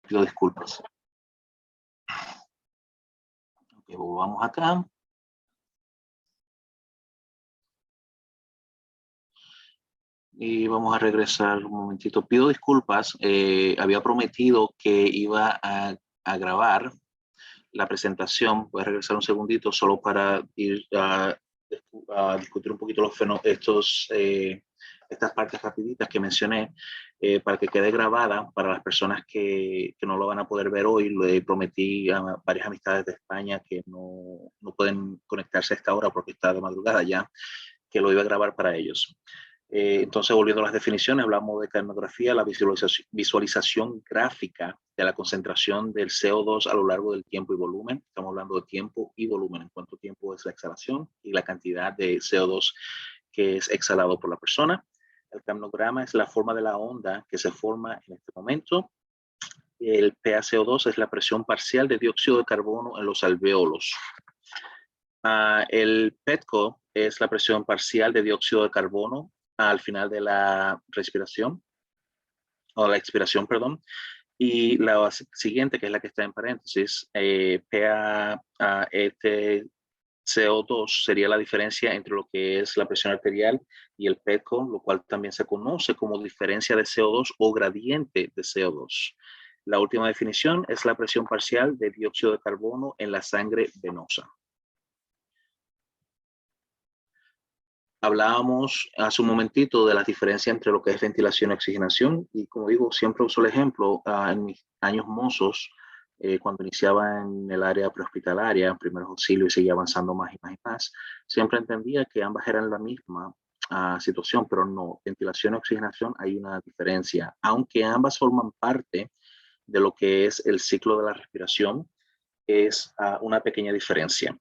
Pido disculpas. Ok, volvamos acá. Y vamos a regresar un momentito. Pido disculpas. Había prometido que iba a grabar la presentación. Voy a regresar un segundito solo para ir a discutir un poquito estas partes rapiditas que mencioné para que quede grabada para las personas que no lo van a poder ver hoy. Le prometí a varias amistades de España que no pueden conectarse a esta hora porque está de madrugada ya, que lo iba a grabar para ellos. Entonces, volviendo a las definiciones, hablamos de carnografía, la visualización gráfica de la concentración del CO2 a lo largo del tiempo y volumen. Estamos hablando de tiempo y volumen, en cuánto tiempo es la exhalación y la cantidad de CO2 que es exhalado por la persona. El carnograma es la forma de la onda que se forma en este momento. El PaCO2 es la presión parcial de dióxido de carbono en los alvéolos. El PETCO es la presión parcial de dióxido de carbono al final de la respiración, o la expiración, perdón. Y la siguiente, que es la que está en paréntesis, PaETCO2 sería la diferencia entre lo que es la presión arterial y el PETCO, lo cual también se conoce como diferencia de CO2 o gradiente de CO2. La última definición es la presión parcial de dióxido de carbono en la sangre venosa. Hablábamos hace un momentito de la diferencia entre lo que es ventilación y oxigenación, y como digo, siempre uso el ejemplo en mis años mozos, cuando iniciaba en el área prehospitalaria, primeros auxilios y seguía avanzando más y más y más, siempre entendía que ambas eran la misma situación, pero no, ventilación y oxigenación hay una diferencia, aunque ambas forman parte de lo que es el ciclo de la respiración, es una pequeña diferencia.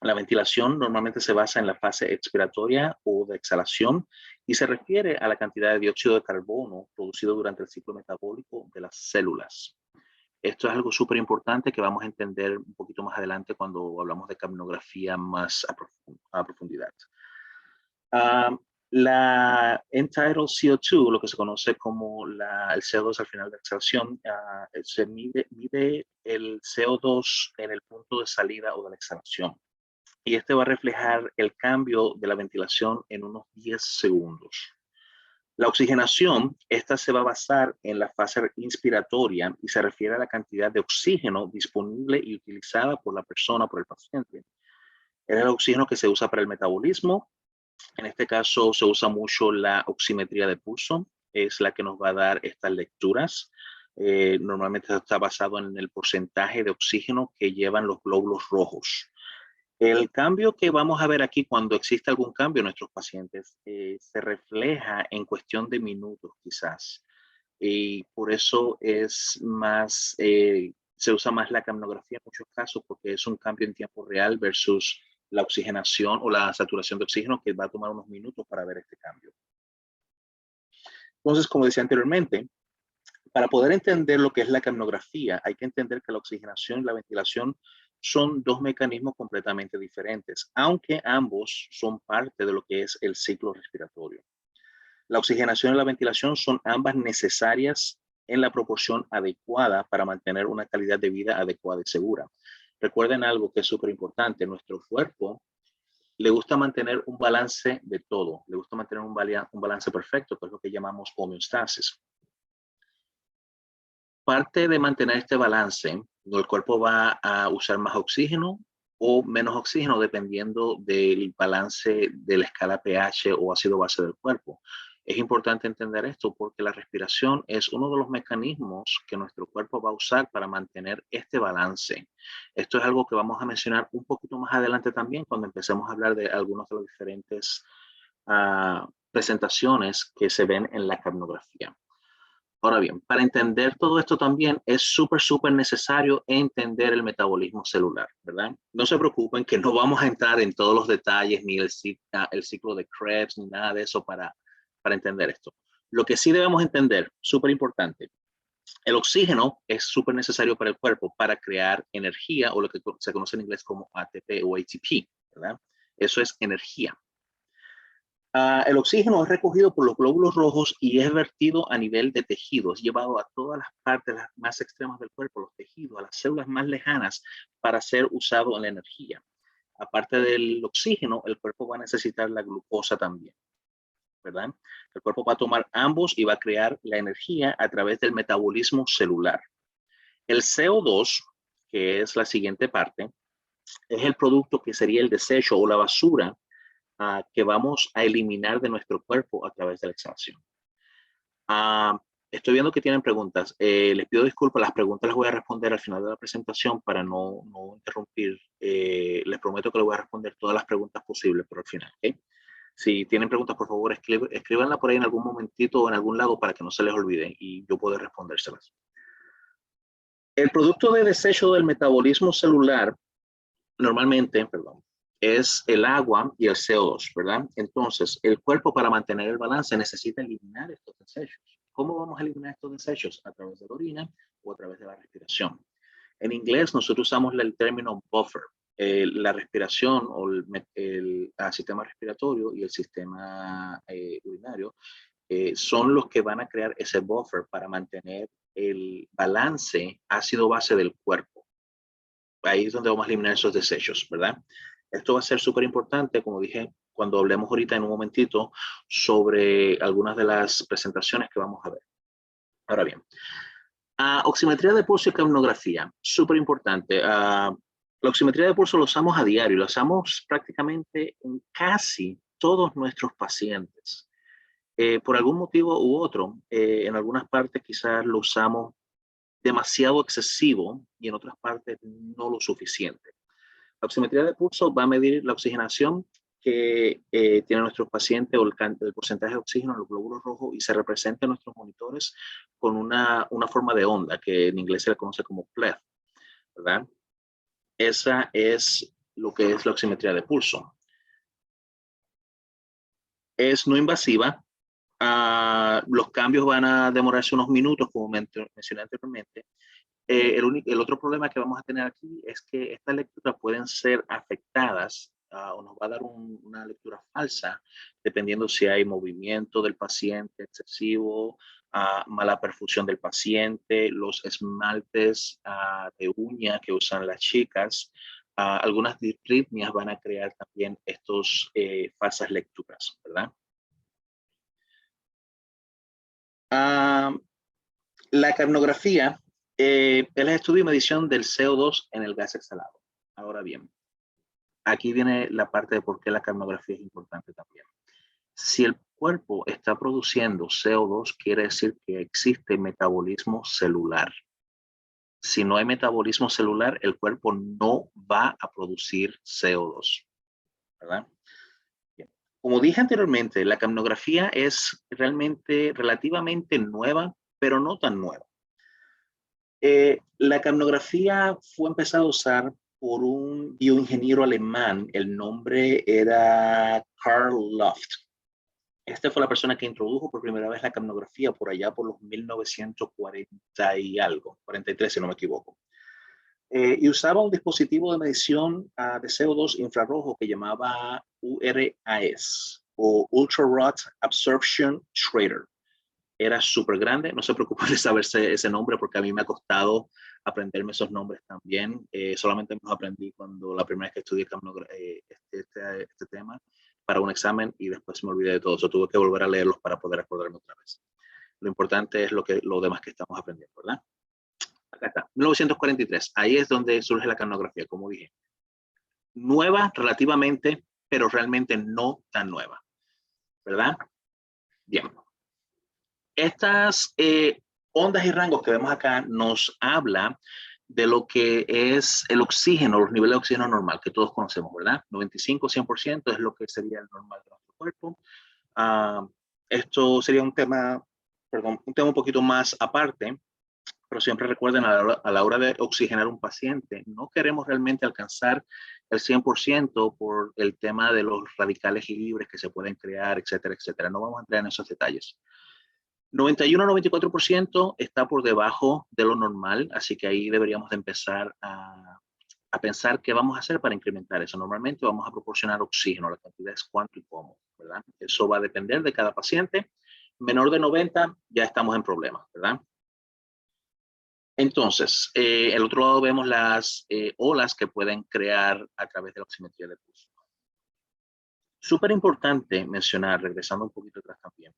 La ventilación normalmente se basa en la fase expiratoria o de exhalación y se refiere a la cantidad de dióxido de carbono producido durante el ciclo metabólico de las células. Esto es algo súper importante que vamos a entender un poquito más adelante cuando hablamos de capnografía más a profundidad. La end-tidal CO2, lo que se conoce como el CO2 al final de exhalación, se mide el CO2 en el punto de salida o de la exhalación. Y este va a reflejar el cambio de la ventilación en unos 10 segundos. La oxigenación, esta se va a basar en la fase inspiratoria y se refiere a la cantidad de oxígeno disponible y utilizada por la persona, por el paciente. Es el oxígeno que se usa para el metabolismo. En este caso se usa mucho la oximetría de pulso, es la que nos va a dar estas lecturas. Normalmente está basado en el porcentaje de oxígeno que llevan los glóbulos rojos. El cambio que vamos a ver aquí cuando existe algún cambio en nuestros pacientes se refleja en cuestión de minutos quizás. Y por eso es más, se usa más la capnografía en muchos casos porque es un cambio en tiempo real versus la oxigenación o la saturación de oxígeno que va a tomar unos minutos para ver este cambio. Entonces, como decía anteriormente, para poder entender lo que es la capnografía, hay que entender que la oxigenación y la ventilación son dos mecanismos completamente diferentes, aunque ambos son parte de lo que es el ciclo respiratorio. La oxigenación y la ventilación son ambas necesarias en la proporción adecuada para mantener una calidad de vida adecuada y segura. Recuerden algo que es súper importante, nuestro cuerpo le gusta mantener un balance de todo, le gusta mantener un balance perfecto, que es lo que llamamos homeostasis. Parte de mantener este balance, el cuerpo va a usar más oxígeno o menos oxígeno dependiendo del balance de la escala pH o ácido base del cuerpo. Es importante entender esto porque la respiración es uno de los mecanismos que nuestro cuerpo va a usar para mantener este balance. Esto es algo que vamos a mencionar un poquito más adelante también cuando empecemos a hablar de algunas de las diferentes presentaciones que se ven en la capnografía. Ahora bien, para entender todo esto también es súper necesario entender el metabolismo celular, ¿verdad? No se preocupen que no vamos a entrar en todos los detalles, ni el ciclo de Krebs, ni nada de eso para entender esto. Lo que sí debemos entender, súper importante, el oxígeno es súper necesario para el cuerpo para crear energía o lo que se conoce en inglés como ATP o ATP, ¿verdad? Eso es energía. El oxígeno es recogido por los glóbulos rojos y es vertido a nivel de tejidos, llevado a todas las partes las más extremas del cuerpo, los tejidos, a las células más lejanas para ser usado en la energía. Aparte del oxígeno, el cuerpo va a necesitar la glucosa también, ¿verdad? El cuerpo va a tomar ambos y va a crear la energía a través del metabolismo celular. El CO2, que es la siguiente parte, es el producto que sería el desecho o la basura que vamos a eliminar de nuestro cuerpo a través de la exhalación. Estoy viendo que tienen preguntas. Les pido disculpas, las preguntas las voy a responder al final de la presentación para no interrumpir. Les prometo que les voy a responder todas las preguntas posibles por el final. ¿Okay? Si tienen preguntas, por favor, escríbanla por ahí en algún momentito o en algún lado para que no se les olviden y yo pueda respondérselas. El producto de desecho del metabolismo celular normalmente, es el agua y el CO2, ¿verdad? Entonces, el cuerpo para mantener el balance necesita eliminar estos desechos. ¿Cómo vamos a eliminar estos desechos? A través de la orina o a través de la respiración. En inglés nosotros usamos el término buffer. La respiración o el sistema respiratorio y el sistema urinario son los que van a crear ese buffer para mantener el balance ácido-base del cuerpo. Ahí es donde vamos a eliminar esos desechos, ¿verdad? Esto va a ser súper importante, como dije, cuando hablemos ahorita en un momentito sobre algunas de las presentaciones que vamos a ver. Ahora bien, oximetría de pulso y capnografía, súper importante. La oximetría de pulso lo usamos a diario, lo usamos prácticamente en casi todos nuestros pacientes. Por algún motivo u otro, en algunas partes quizás lo usamos demasiado excesivo y en otras partes no lo suficiente. La oximetría de pulso va a medir la oxigenación que tienen nuestros pacientes o el porcentaje de oxígeno en los glóbulos rojos y se representa en nuestros monitores con una forma de onda que en inglés se le conoce como PLEF, ¿verdad? Esa es lo que es la oximetría de pulso. Es no invasiva. Los cambios van a demorarse unos minutos, como mencioné anteriormente. El otro problema que vamos a tener aquí es que estas lecturas pueden ser afectadas o nos va a dar una lectura falsa, dependiendo si hay movimiento del paciente excesivo, mala perfusión del paciente, los esmaltes de uña que usan las chicas. Algunas disritmias van a crear también estos falsas lecturas, ¿verdad? La capnografía es el estudio y medición del CO2 en el gas exhalado. Ahora bien, aquí viene la parte de por qué la capnografía es importante también. Si el cuerpo está produciendo CO2, quiere decir que existe metabolismo celular. Si no hay metabolismo celular, el cuerpo no va a producir CO2, ¿verdad? Bien. Como dije anteriormente, la capnografía es realmente relativamente nueva, pero no tan nueva. La capnografía fue empezada a usar por un bioingeniero alemán. El nombre era Karl Luft. Esta fue la persona que introdujo por primera vez la capnografía por allá por los 1940 y algo, 43 si no me equivoco. Y usaba un dispositivo de medición de CO2 infrarrojo que llamaba URAS o Ultra Rod Absorption Trader. Era súper grande, no se preocupen de saberse ese nombre porque a mí me ha costado aprenderme esos nombres también. Solamente me los aprendí cuando la primera vez que estudié este tema para un examen y después me olvidé de todo eso. Tuve que volver a leerlos para poder acordarme otra vez. Lo importante es lo demás que estamos aprendiendo, ¿verdad? Acá está, 1943. Ahí es donde surge la capnografía, como dije. Nueva relativamente, pero realmente no tan nueva, ¿verdad? Bien. Estas ondas y rangos que vemos acá nos habla de lo que es el oxígeno, los niveles de oxígeno normal que todos conocemos, ¿verdad? 95-100% es lo que sería el normal de nuestro cuerpo. Esto sería un tema un poquito más aparte, pero siempre recuerden a la hora de oxigenar un paciente, no queremos realmente alcanzar el 100% por el tema de los radicales libres que se pueden crear, etcétera, etcétera. No vamos a entrar en esos detalles. 91-94% está por debajo de lo normal, así que ahí deberíamos de empezar a pensar qué vamos a hacer para incrementar eso. Normalmente vamos a proporcionar oxígeno, la cantidad es cuánto y cómo, ¿verdad? ¿verdad? Eso va a depender de cada paciente. Menor de 90, ya estamos en problemas, ¿verdad? Entonces, el otro lado vemos las olas que pueden crear a través de la oximetría de pulso. Súper importante mencionar, regresando un poquito atrás también,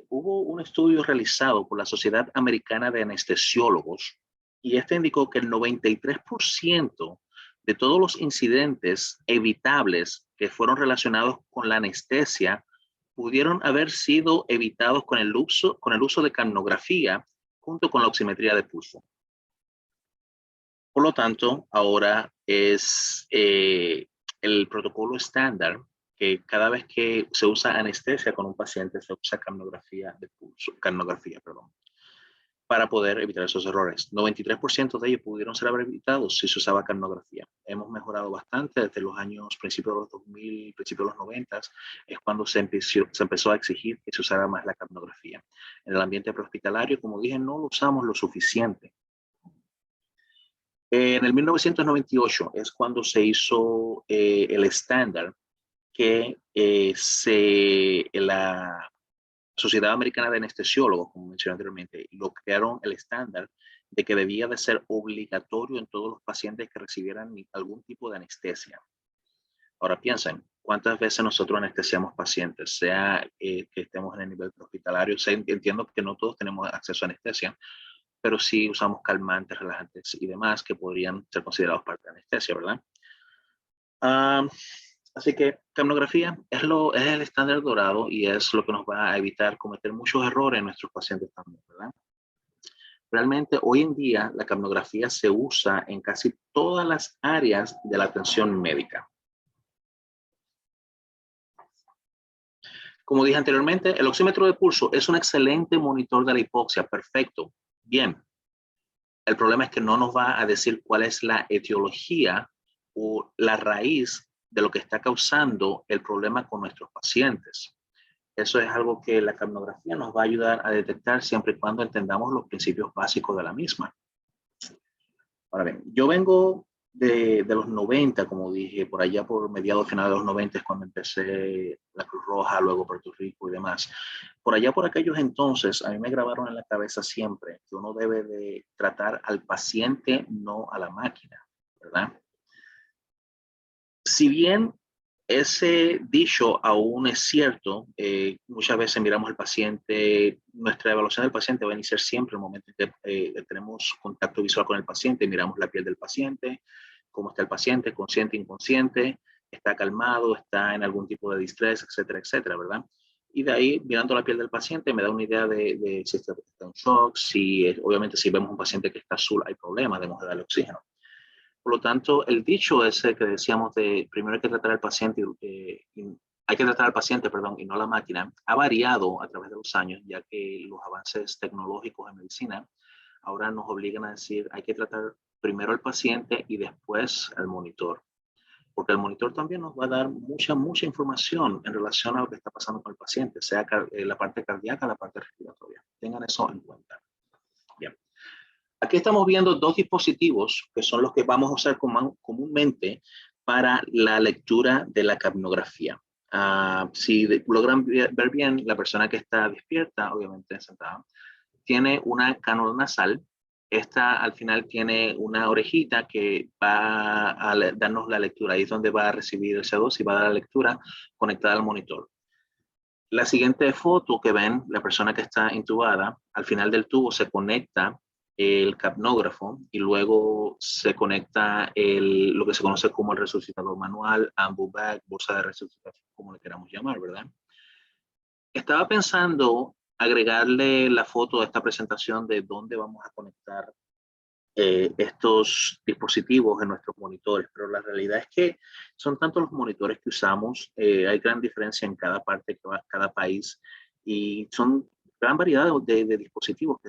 hubo un estudio realizado por la Sociedad Americana de Anestesiólogos y este indicó que el 93% de todos los incidentes evitables que fueron relacionados con la anestesia pudieron haber sido evitados con el uso de capnografía junto con la oximetría de pulso. Por lo tanto, ahora es el protocolo estándar que cada vez que se usa anestesia con un paciente se usa capnografía de pulso, para poder evitar esos errores. 93% de ellos pudieron ser evitados si se usaba capnografía. Hemos mejorado bastante desde los años, principios de los 2000, principios de los 90, es cuando se empezó a exigir que se usara más la capnografía. En el ambiente prehospitalario, como dije, no lo usamos lo suficiente. En el 1998 es cuando se hizo el estándar que la Sociedad Americana de Anestesiólogos, como mencioné anteriormente, lo crearon el estándar de que debía de ser obligatorio en todos los pacientes que recibieran algún tipo de anestesia. Ahora piensen, ¿cuántas veces nosotros anestesiamos pacientes? Sea que estemos en el nivel hospitalario, entiendo que no todos tenemos acceso a anestesia, pero sí usamos calmantes, relajantes y demás que podrían ser considerados parte de anestesia, ¿verdad? Así que capnografía es el estándar dorado y es lo que nos va a evitar cometer muchos errores en nuestros pacientes también, ¿verdad? Realmente hoy en día la capnografía se usa en casi todas las áreas de la atención médica. Como dije anteriormente, el oxímetro de pulso es un excelente monitor de la hipoxia, perfecto, bien. El problema es que no nos va a decir cuál es la etiología o la raíz de lo que está causando el problema con nuestros pacientes. Eso es algo que la capnografía nos va a ayudar a detectar siempre y cuando entendamos los principios básicos de la misma. Ahora bien, yo vengo de los 90, como dije, por allá por mediados finales de los 90 es cuando empecé la Cruz Roja, luego Puerto Rico y demás. Por allá por aquellos entonces, a mí me grabaron en la cabeza siempre que uno debe de tratar al paciente, no a la máquina, ¿verdad? Si bien ese dicho aún es cierto, muchas veces miramos al paciente, nuestra evaluación del paciente va a iniciar siempre en el momento en que tenemos contacto visual con el paciente, miramos la piel del paciente, cómo está el paciente, consciente, inconsciente, está calmado, está en algún tipo de distrés, etcétera, etcétera, ¿verdad? Y de ahí, mirando la piel del paciente, me da una idea de si está en shock, obviamente si vemos un paciente que está azul, hay problemas, debemos de darle oxígeno. Por lo tanto, el dicho ese que decíamos de primero hay que tratar al paciente, perdón, y no la máquina, ha variado a través de los años, ya que los avances tecnológicos en medicina ahora nos obligan a decir hay que tratar primero al paciente y después al monitor. Porque el monitor también nos va a dar mucha información en relación a lo que está pasando con el paciente, sea la parte cardíaca, la parte respiratoria. Tengan eso en cuenta. Bien. Aquí estamos viendo dos dispositivos que son los que vamos a usar comúnmente para la lectura de la capnografía. Si logran ver bien, la persona que está despierta, obviamente sentada, tiene una cánula nasal. Esta al final tiene una orejita que va a darnos la lectura. Ahí es donde va a recibir el CO2 y va a dar la lectura conectada al monitor. La siguiente foto que ven, la persona que está intubada, al final del tubo se conecta el capnógrafo y luego se conecta lo que se conoce como el resucitador manual, ambu bag, bolsa de resucitación, como le queramos llamar, ¿verdad? Estaba pensando agregarle la foto a esta presentación de dónde vamos a conectar estos dispositivos en nuestros monitores, pero la realidad es que son tantos los monitores que usamos, hay gran diferencia en cada parte, cada país, y son gran variedad de dispositivos que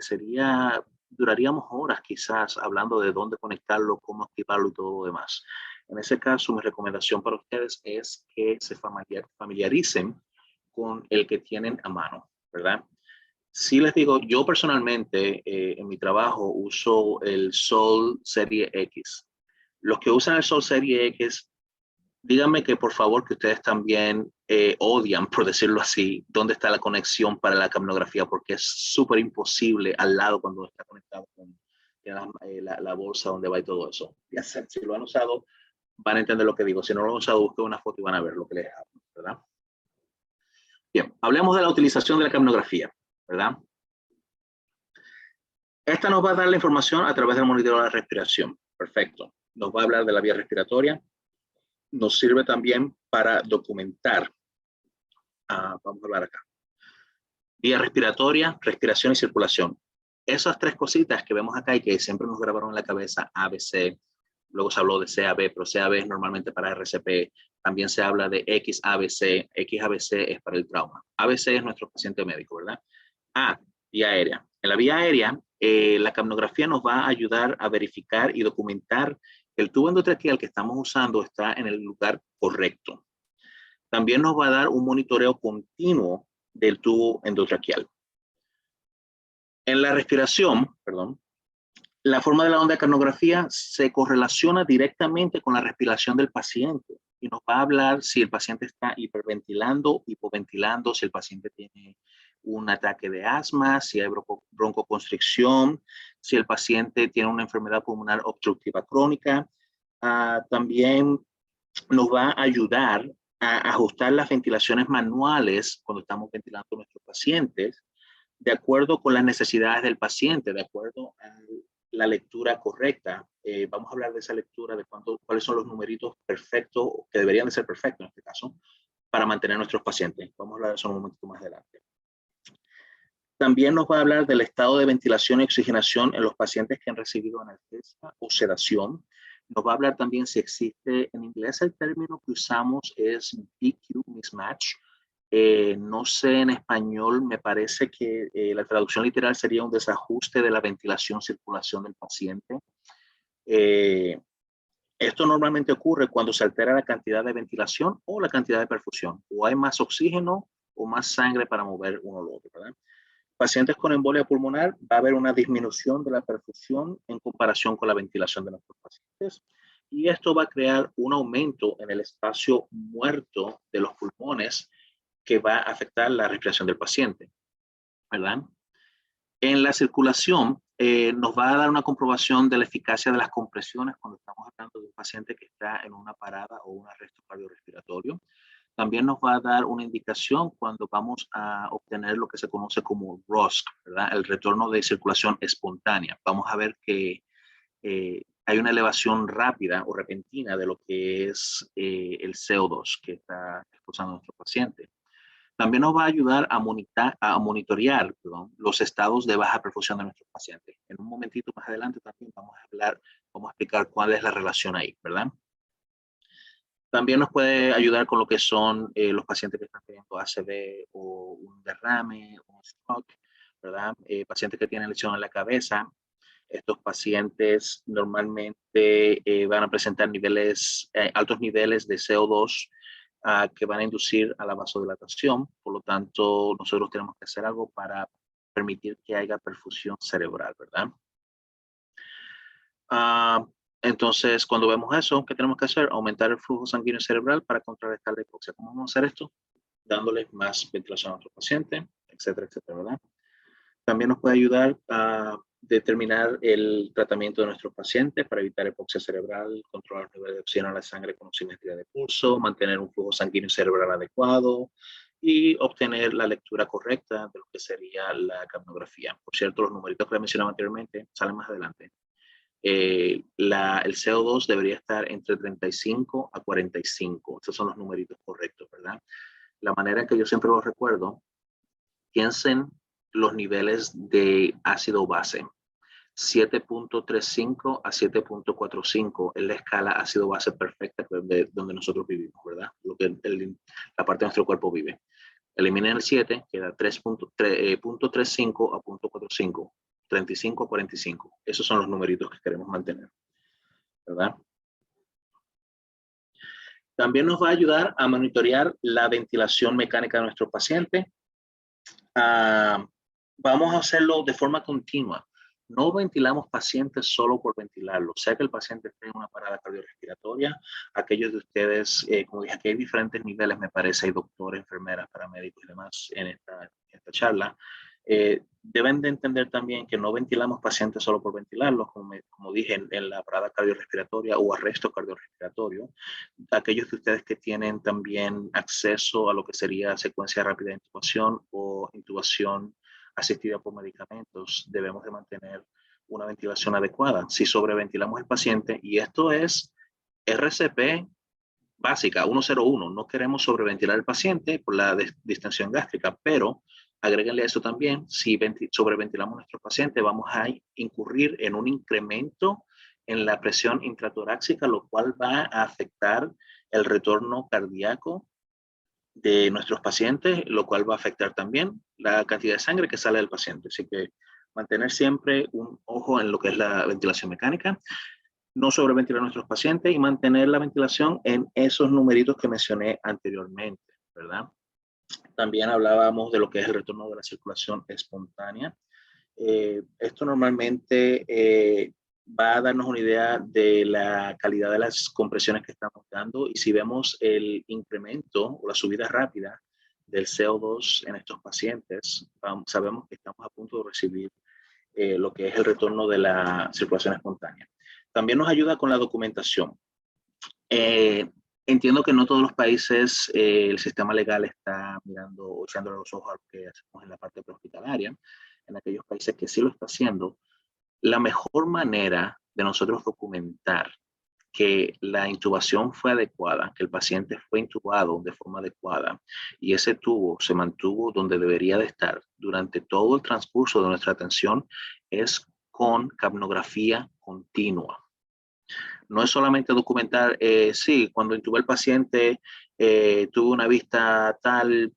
duraríamos horas quizás hablando de dónde conectarlo, cómo activarlo y todo lo demás. En ese caso, mi recomendación para ustedes es que se familiaricen con el que tienen a mano, ¿verdad? Sí les digo, yo personalmente en mi trabajo uso el Sol Serie X. Los que usan el Sol Serie X díganme que por favor que ustedes también odian, por decirlo así, dónde está la conexión para la capnografía, porque es súper imposible al lado cuando está conectado con la bolsa donde va y todo eso. Ya sé, si lo han usado, van a entender lo que digo. Si no lo han usado, busquen una foto y van a ver lo que les hablo, ¿verdad? Bien, hablemos de la utilización de la capnografía, ¿verdad? Esta nos va a dar la información a través del monitoreo de la respiración. Perfecto. Nos va a hablar de la vía respiratoria. Nos sirve también para documentar. Vamos a hablar acá. Vía respiratoria, respiración y circulación. Esas tres cositas que vemos acá y que siempre nos grabaron en la cabeza, ABC, luego se habló de CAB, pero CAB es normalmente para RCP, también se habla de XABC, XABC es para el trauma. ABC es nuestro paciente médico, ¿verdad? Vía aérea. En la vía aérea, la capnografía nos va a ayudar a verificar y documentar que el tubo endotraqueal que estamos usando está en el lugar correcto. También nos va a dar un monitoreo continuo del tubo endotraqueal. En la respiración, perdón, la forma de la onda de capnografía se correlaciona directamente con la respiración del paciente y nos va a hablar si el paciente está hiperventilando, hipoventilando, si el paciente tiene un ataque de asma, si hay broncoconstricción, si el paciente tiene una enfermedad pulmonar obstructiva crónica. También nos va a ayudar a ajustar las ventilaciones manuales cuando estamos ventilando a nuestros pacientes de acuerdo con las necesidades del paciente, de acuerdo a la lectura correcta. Vamos a hablar de esa lectura, de cuáles son los numeritos perfectos, que deberían de ser perfectos en este caso, para mantener a nuestros pacientes. Vamos a hablar de eso un momento más adelante. También nos va a hablar del estado de ventilación y oxigenación en los pacientes que han recibido analgesia o sedación. Nos va a hablar también si existe, en inglés el término que usamos es BQ mismatch. No sé en español, me parece que la traducción literal sería un desajuste de la ventilación-circulación del paciente. Esto normalmente ocurre cuando se altera la cantidad de ventilación o la cantidad de perfusión. O hay más oxígeno o más sangre para mover uno al otro, ¿verdad? Pacientes con embolia pulmonar, va a haber una disminución de la perfusión en comparación con la ventilación de nuestros pacientes. Y esto va a crear un aumento en el espacio muerto de los pulmones que va a afectar la respiración del paciente, ¿verdad? En la circulación, nos va a dar una comprobación de la eficacia de las compresiones cuando estamos hablando de un paciente que está en una parada o un arresto cardiorrespiratorio. También nos va a dar una indicación cuando vamos a obtener lo que se conoce como ROSC, ¿verdad? El retorno de circulación espontánea. Vamos a ver que hay una elevación rápida o repentina de lo que es el CO2 que está expulsando nuestro paciente. También nos va a ayudar a monitorear los estados de baja perfusión de nuestros pacientes. En un momentito más adelante también vamos a explicar cuál es la relación ahí, ¿verdad? También nos puede ayudar con lo que son los pacientes que están teniendo ACV o un derrame, un stroke, ¿verdad? Pacientes que tienen lesión en la cabeza. Estos pacientes normalmente van a presentar altos niveles de CO2 que van a inducir a la vasodilatación. Por lo tanto, nosotros tenemos que hacer algo para permitir que haya perfusión cerebral, ¿verdad? Entonces, cuando vemos eso, ¿qué tenemos que hacer? Aumentar el flujo sanguíneo cerebral para contrarrestar la hipoxia. ¿Cómo vamos a hacer esto? Dándoles más ventilación a nuestro paciente, etcétera, etcétera, ¿verdad? También nos puede ayudar a determinar el tratamiento de nuestros pacientes para evitar hipoxia cerebral, controlar los niveles de oxígeno en la sangre con oximetría de pulso, mantener un flujo sanguíneo cerebral adecuado y obtener la lectura correcta de lo que sería la capnografía. Por cierto, los numeritos que les mencionaba anteriormente salen más adelante. El CO2 debería estar entre 35 a 45. Estos son los numeritos correctos, ¿verdad? La manera en que yo siempre los recuerdo, piensen los niveles de ácido base. 7.35 a 7.45 es la escala ácido base perfecta de donde nosotros vivimos, ¿verdad? La parte de nuestro cuerpo vive. Eliminen el 7, queda 3.35 a 0.45. 35 a 45. Esos son los numeritos que queremos mantener, ¿verdad? También nos va a ayudar a monitorear la ventilación mecánica de nuestro paciente. Vamos a hacerlo de forma continua. No ventilamos pacientes solo por ventilarlos. Sea que el paciente esté en una parada cardiorrespiratoria, aquellos de ustedes, como dije, aquí hay diferentes niveles, me parece, hay doctores, enfermeras, paramédicos y demás en esta charla. Deben de entender también que no ventilamos pacientes solo por ventilarlos, como dije, en la parada cardiorrespiratoria o arresto cardiorrespiratorio. Aquellos de ustedes que tienen también acceso a lo que sería secuencia rápida de intubación o intubación asistida por medicamentos, debemos de mantener una ventilación adecuada. Si sobreventilamos el paciente, y esto es RCP básica 101, no queremos sobreventilar al paciente por la distensión gástrica, pero agréguenle eso también, si sobreventilamos a nuestro paciente, vamos a incurrir en un incremento en la presión intratorácica, lo cual va a afectar el retorno cardíaco de nuestros pacientes, lo cual va a afectar también la cantidad de sangre que sale del paciente. Así que mantener siempre un ojo en lo que es la ventilación mecánica, no sobreventilar a nuestros pacientes y mantener la ventilación en esos numeritos que mencioné anteriormente, ¿verdad? También hablábamos de lo que es el retorno de la circulación espontánea. Esto normalmente va a darnos una idea de la calidad de las compresiones que estamos dando y si vemos el incremento o la subida rápida del CO2 en estos pacientes, sabemos que estamos a punto de recibir lo que es el retorno de la circulación espontánea. También nos ayuda con la documentación. Entiendo que no todos los países el sistema legal está mirando o echándole los ojos a lo que hacemos en la parte prehospitalaria. En aquellos países que sí lo está haciendo, la mejor manera de nosotros documentar que la intubación fue adecuada, que el paciente fue intubado de forma adecuada y ese tubo se mantuvo donde debería de estar durante todo el transcurso de nuestra atención es con capnografía continua. No es solamente documentar, sí, cuando intubé al paciente tuve una vista tal,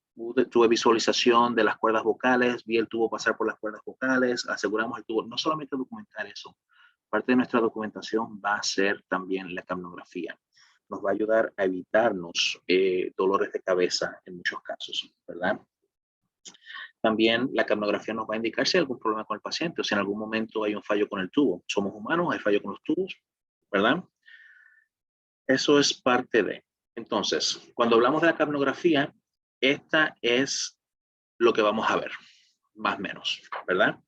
tuve visualización de las cuerdas vocales, vi el tubo pasar por las cuerdas vocales, aseguramos el tubo. No solamente documentar eso, parte de nuestra documentación va a ser también la capnografía. Nos va a ayudar a evitarnos dolores de cabeza en muchos casos, ¿verdad? También la capnografía nos va a indicar si hay algún problema con el paciente o si en algún momento hay un fallo con el tubo. Somos humanos, hay fallo con los tubos, ¿verdad? Eso es parte de. Entonces, cuando hablamos de la capnografía, esta es lo que vamos a ver, más o menos, ¿verdad?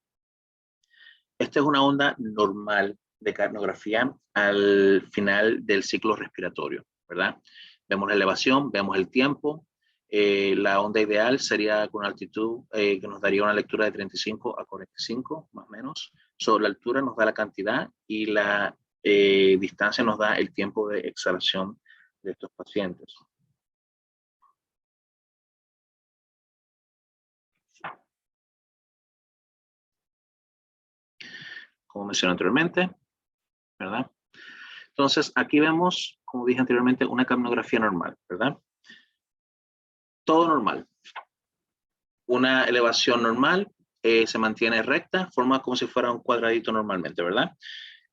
Esta es una onda normal de capnografía al final del ciclo respiratorio, ¿verdad? Vemos la elevación, vemos el tiempo. La onda ideal sería con altitud que nos daría una lectura de 35 a 45, más o menos. Sobre la altura nos da la cantidad y la distancia nos da el tiempo de exhalación de estos pacientes. Como mencioné anteriormente, ¿verdad? Entonces, aquí vemos, como dije anteriormente, una capnografía normal, ¿verdad? Todo normal. Una elevación normal se mantiene recta, forma como si fuera un cuadradito normalmente, ¿verdad?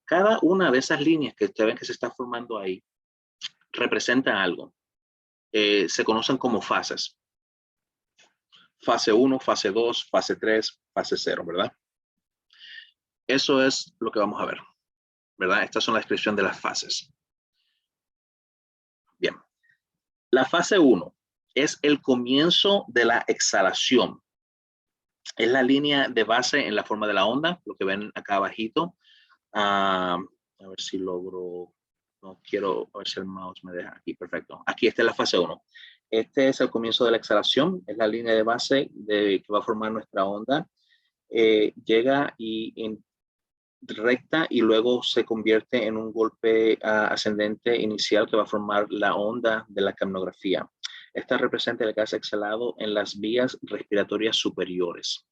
Cada una de esas líneas que ustedes ven que se está formando ahí representa algo. Se conocen como fases. Fase 1, fase 2, fase 3, fase 0, ¿verdad? Eso es lo que vamos a ver, ¿verdad? Estas son la descripción de las fases. Bien. La fase 1 es el comienzo de la exhalación. Es la línea de base en la forma de la onda, lo que ven acá abajito. A ver si logro, no quiero, a ver si el mouse me deja aquí, perfecto. Aquí está la fase 1. Este es el comienzo de la exhalación, es la línea de base que va a formar nuestra onda. Llega y en recta y luego se convierte en un golpe ascendente inicial que va a formar la onda de la capnografía. Esta representa el gas exhalado en las vías respiratorias superiores.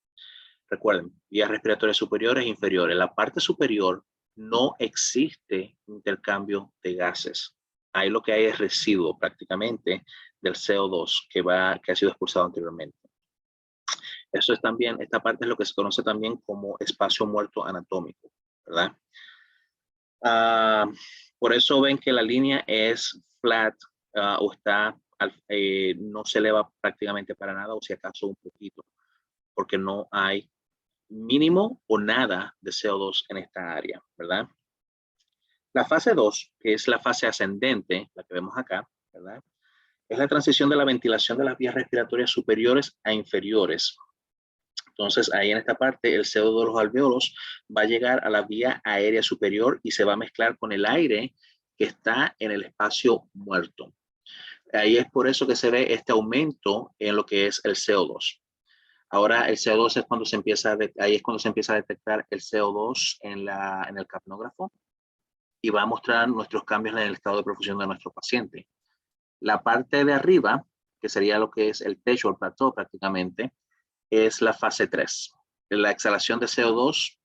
Recuerden, vías respiratorias superiores e inferiores. La parte superior no existe intercambio de gases. Ahí lo que hay es residuo prácticamente del CO2 que ha sido expulsado anteriormente. Eso es también, esta parte es lo que se conoce también como espacio muerto anatómico, ¿verdad? Por eso ven que la línea es flat o está, no se eleva prácticamente para nada o si acaso un poquito, porque no hay mínimo o nada de CO2 en esta área, ¿verdad? La fase 2, que es la fase ascendente, la que vemos acá, ¿verdad? Es la transición de la ventilación de las vías respiratorias superiores a inferiores. Entonces, ahí en esta parte, el CO2 de los alvéolos va a llegar a la vía aérea superior y se va a mezclar con el aire que está en el espacio muerto. Ahí es por eso que se ve este aumento en lo que es el CO2. Ahora el CO2 es cuando se empieza ahí es cuando se empieza a detectar el CO2 en el capnógrafo y va a mostrar nuestros cambios en el estado de perfusión de nuestro paciente. La parte de arriba, que sería lo que es el techo, el plató prácticamente, es la fase 3, la exhalación de CO2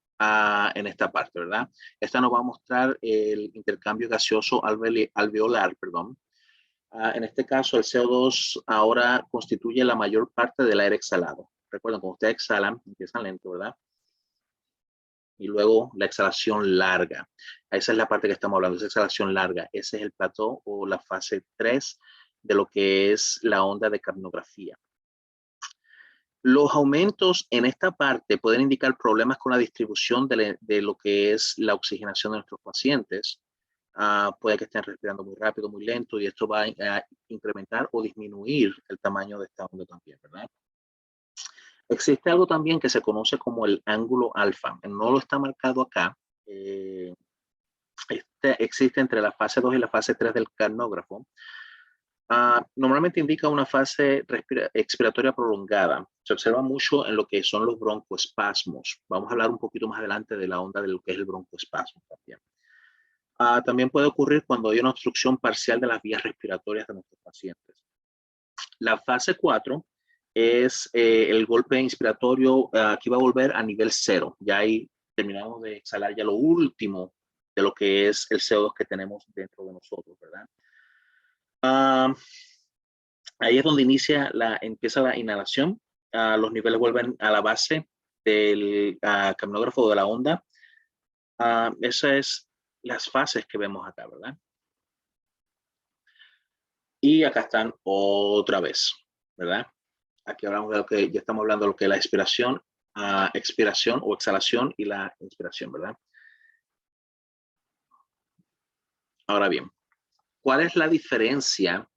en esta parte, ¿verdad? Esta nos va a mostrar el intercambio gaseoso alveolar, perdón. En este caso, el CO2 ahora constituye la mayor parte del aire exhalado. Recuerden, cuando ustedes exhalan, empiezan lento, ¿verdad? Y luego la exhalación larga. Esa es la parte que estamos hablando, esa exhalación larga. Ese es el plató o la fase 3 de lo que es la onda de capnografía. Los aumentos en esta parte pueden indicar problemas con la distribución de lo que es la oxigenación de nuestros pacientes. Puede que estén respirando muy rápido, muy lento, y esto va a incrementar o disminuir el tamaño de esta onda también, ¿verdad? Existe algo también que se conoce como el ángulo alfa. No lo está marcado acá. Existe entre la fase 2 y la fase 3 del capnógrafo. Normalmente indica una fase expiratoria prolongada. Se observa mucho en lo que son los broncoespasmos. Vamos a hablar un poquito más adelante de la onda de lo que es el broncoespasmo también. También puede ocurrir cuando hay una obstrucción parcial de las vías respiratorias de nuestros pacientes. La fase 4 es el golpe inspiratorio. Aquí va a volver a nivel 0. Ya ahí terminamos de exhalar ya lo último de lo que es el CO2 que tenemos dentro de nosotros, ¿verdad? Ahí es donde empieza la inhalación. Los niveles vuelven a la base del capnógrafo de la onda. Esas es las fases que vemos acá, ¿verdad? Y acá están otra vez, ¿verdad? Aquí hablamos de lo que ya estamos hablando de lo que es la expiración, expiración o exhalación y la inspiración, ¿verdad? Ahora bien, ¿cuál es la diferencia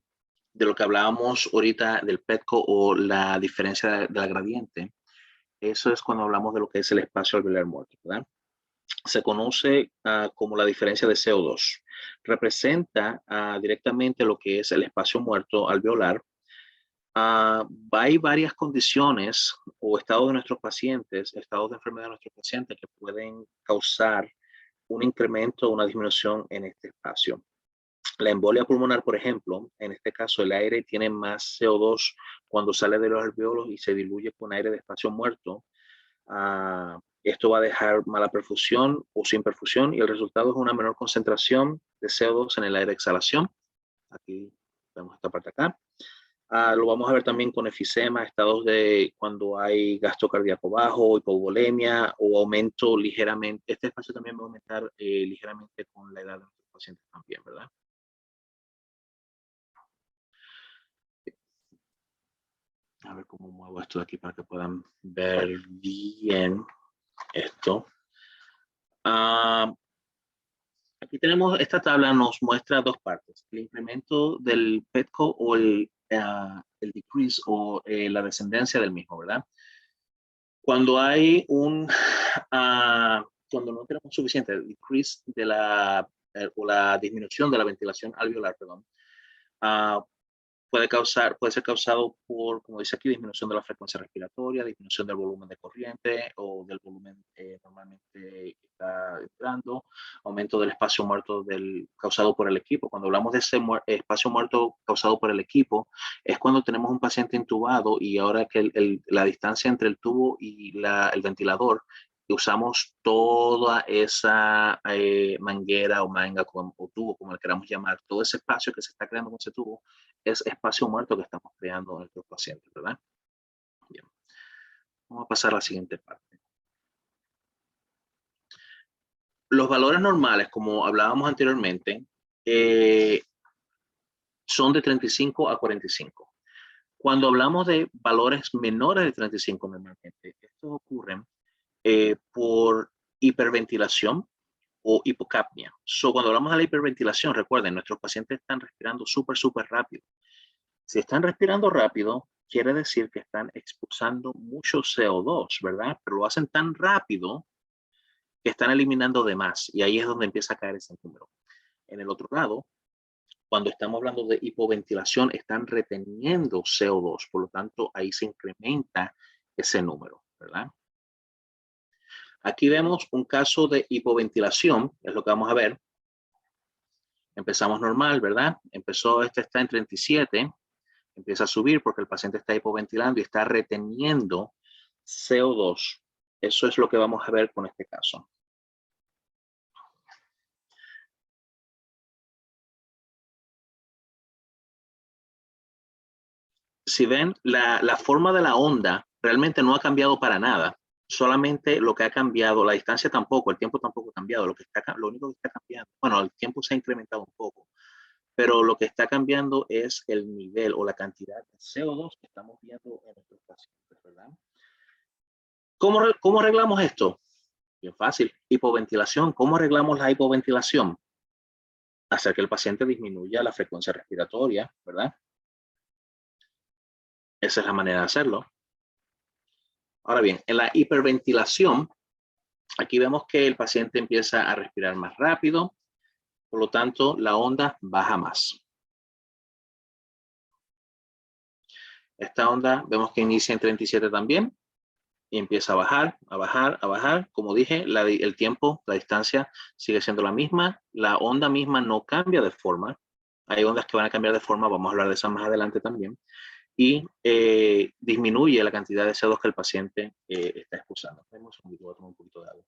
de lo que hablábamos ahorita del PETCO o la diferencia de la gradiente? Eso es cuando hablamos de lo que es el espacio alveolar muerto, ¿verdad? Se conoce como la diferencia de CO2. Representa directamente lo que es el espacio muerto alveolar. Hay varias condiciones o estados de nuestros pacientes, estados de enfermedad de nuestros pacientes que pueden causar un incremento o una disminución en este espacio. La embolia pulmonar, por ejemplo, en este caso el aire tiene más CO2 cuando sale de los alveolos y se diluye con aire de espacio muerto. Esto va a dejar mala perfusión o sin perfusión y el resultado es una menor concentración de CO2 en el aire de exhalación. Aquí vemos esta parte acá. Lo vamos a ver también con efisema, estados de cuando hay gasto cardíaco bajo, hipovolemia o aumento ligeramente. Este espacio también va a aumentar ligeramente con la edad de nuestros pacientes también, ¿verdad? A ver cómo muevo esto de aquí para que puedan ver bien esto. Aquí tenemos, esta tabla nos muestra dos partes, el incremento del PETCO o el decrease o la descendencia del mismo, ¿verdad? Cuando hay cuando no tenemos suficiente decrease de o la disminución de la ventilación alveolar, perdón, uh, puede ser causado por, como dice aquí, disminución de la frecuencia respiratoria, disminución del volumen de corriente o del volumen normalmente que está entrando, aumento del espacio muerto causado por el equipo. Cuando hablamos de ese espacio muerto causado por el equipo, es cuando tenemos un paciente intubado y ahora que la distancia entre el tubo y el ventilador, usamos toda esa manguera o manga o tubo, como le queramos llamar, todo ese espacio que se está creando con ese tubo, es espacio muerto que estamos creando en nuestros pacientes, ¿verdad? Bien. Vamos a pasar a la siguiente parte. Los valores normales, como hablábamos anteriormente, son de 35 a 45. Cuando hablamos de valores menores de 35 normalmente, estos ocurren por hiperventilación o hipocapnia. Cuando hablamos de la hiperventilación, recuerden, nuestros pacientes están respirando súper rápido. Si están respirando rápido, quiere decir que están expulsando mucho CO2, ¿verdad? Pero lo hacen tan rápido que están eliminando de más, y ahí es donde empieza a caer ese número. En el otro lado, cuando estamos hablando de hipoventilación, están reteniendo CO2, por lo tanto, ahí se incrementa ese número, ¿verdad? Aquí vemos un caso de hipoventilación, es lo que vamos a ver. Empezamos normal, ¿verdad? Está en 37, empieza a subir porque el paciente está hipoventilando y está reteniendo CO2. Eso es lo que vamos a ver con este caso. Si ven, la forma de la onda realmente no ha cambiado para nada. Solamente lo que ha cambiado, la distancia tampoco, el tiempo tampoco ha cambiado. Lo único que está cambiando, bueno, el tiempo se ha incrementado un poco, pero lo que está cambiando es el nivel o la cantidad de CO2 que estamos viendo en nuestros pacientes, ¿verdad? ¿Cómo arreglamos esto? Bien fácil. Hipoventilación. ¿Cómo arreglamos la hipoventilación? Hacer que el paciente disminuya la frecuencia respiratoria, ¿verdad? Esa es la manera de hacerlo. Ahora bien, en la hiperventilación, aquí vemos que el paciente empieza a respirar más rápido, por lo tanto, la onda baja más. Esta onda vemos que inicia en 37 también y empieza a bajar, a bajar, a bajar. Como dije, el tiempo, la distancia sigue siendo la misma. La onda misma no cambia de forma. Hay ondas que van a cambiar de forma, vamos a hablar de esas más adelante también. Y disminuye la cantidad de CO2 que el paciente está expulsando. Voy a tomar un poquito de agua.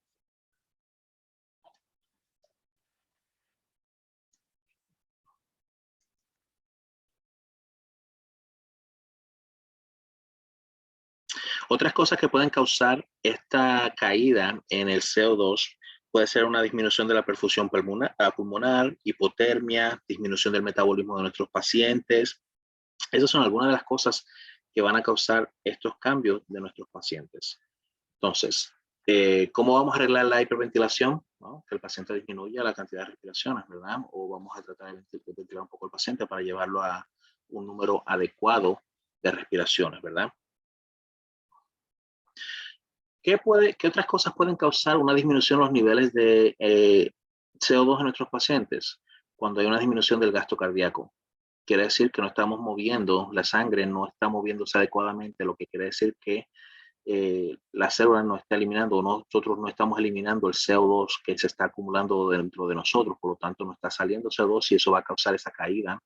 Otras cosas que pueden causar esta caída en el CO2 puede ser una disminución de la perfusión pulmonar, hipotermia, disminución del metabolismo de nuestros pacientes. Esas son algunas de las cosas que van a causar estos cambios de nuestros pacientes. Entonces, ¿cómo vamos a arreglar la hiperventilación? ¿No? Que el paciente disminuya la cantidad de respiraciones, ¿verdad? O vamos a tratar de ventilar un poco al paciente para llevarlo a un número adecuado de respiraciones, ¿verdad? ¿Qué otras cosas pueden causar una disminución en los niveles de CO2 en nuestros pacientes? Cuando hay una disminución del gasto cardíaco. Quiere decir que no estamos moviendo, la sangre no está moviéndose adecuadamente, lo que quiere decir que la célula no está eliminando, nosotros no estamos eliminando el CO2 que se está acumulando dentro de nosotros, por lo tanto no está saliendo CO2 y eso va a causar esa caída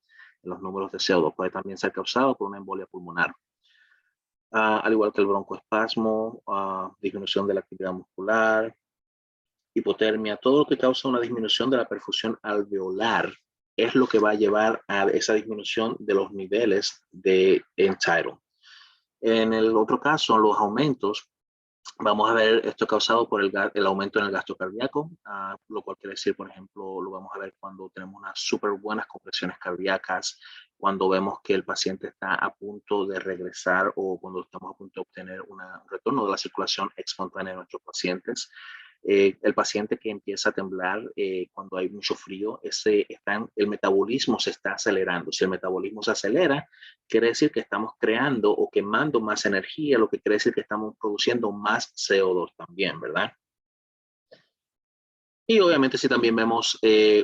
en los números de CO2. Puede también ser causado por una embolia pulmonar. Al igual que el broncoespasmo, disminución de la actividad muscular, hipotermia, todo lo que causa una disminución de la perfusión alveolar es lo que va a llevar a esa disminución de los niveles de end-tidal. En el otro caso, los aumentos, vamos a ver esto causado por el aumento en el gasto cardíaco, lo cual quiere decir, por ejemplo, lo vamos a ver cuando tenemos unas súper buenas compresiones cardíacas, cuando vemos que el paciente está a punto de regresar o cuando estamos a punto de obtener un retorno de la circulación espontánea de nuestros pacientes. El paciente que empieza a temblar cuando hay mucho frío, el metabolismo se está acelerando. Si el metabolismo se acelera, quiere decir que estamos creando o quemando más energía, lo que quiere decir que estamos produciendo más CO2 también, ¿verdad? Y obviamente si también vemos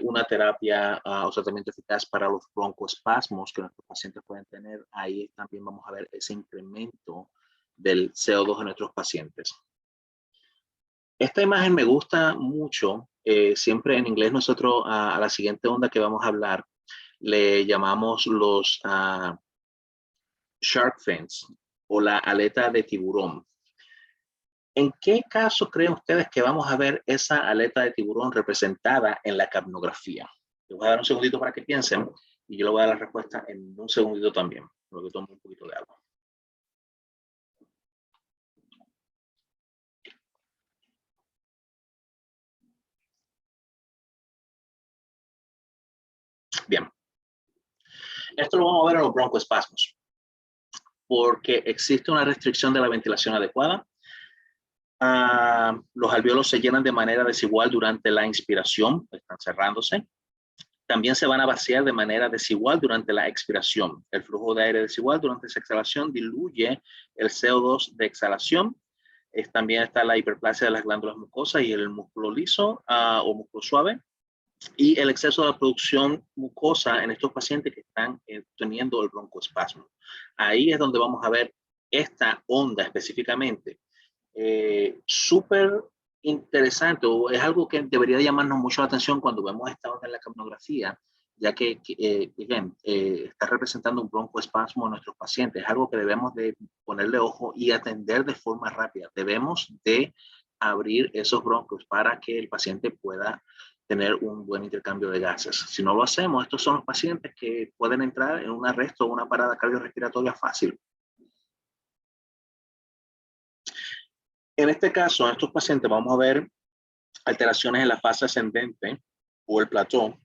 una terapia o tratamiento eficaz para los broncoespasmos que nuestros pacientes pueden tener, ahí también vamos a ver ese incremento del CO2 en nuestros pacientes. Esta imagen me gusta mucho. Siempre en inglés nosotros a la siguiente onda que vamos a hablar le llamamos los shark fins o la aleta de tiburón. ¿En qué caso creen ustedes que vamos a ver esa aleta de tiburón representada en la capnografía? Les voy a dar un segundito para que piensen y yo le voy a dar la respuesta en un segundito también. Luego tomo un poquito de agua. Bien. Esto lo vamos a ver en los broncoespasmos porque existe una restricción de la ventilación adecuada. Los alvéolos se llenan de manera desigual durante la inspiración, están cerrándose. También se van a vaciar de manera desigual durante la expiración. El flujo de aire desigual durante esa exhalación diluye el CO2 de exhalación. También está la hiperplasia de las glándulas mucosas y el músculo liso o músculo suave. Y el exceso de producción mucosa en estos pacientes que están teniendo el broncoespasmo. Ahí es donde vamos a ver esta onda específicamente. Súper interesante, o es algo que debería llamarnos mucho la atención cuando vemos esta onda en la capnografía, ya que está representando un broncoespasmo en nuestros pacientes. Es algo que debemos de ponerle ojo y atender de forma rápida. Debemos de abrir esos broncos para que el paciente pueda tener un buen intercambio de gases. Si no lo hacemos, estos son los pacientes que pueden entrar en un arresto o una parada cardiorrespiratoria fácil. En este caso, en estos pacientes vamos a ver alteraciones en la fase ascendente o el plató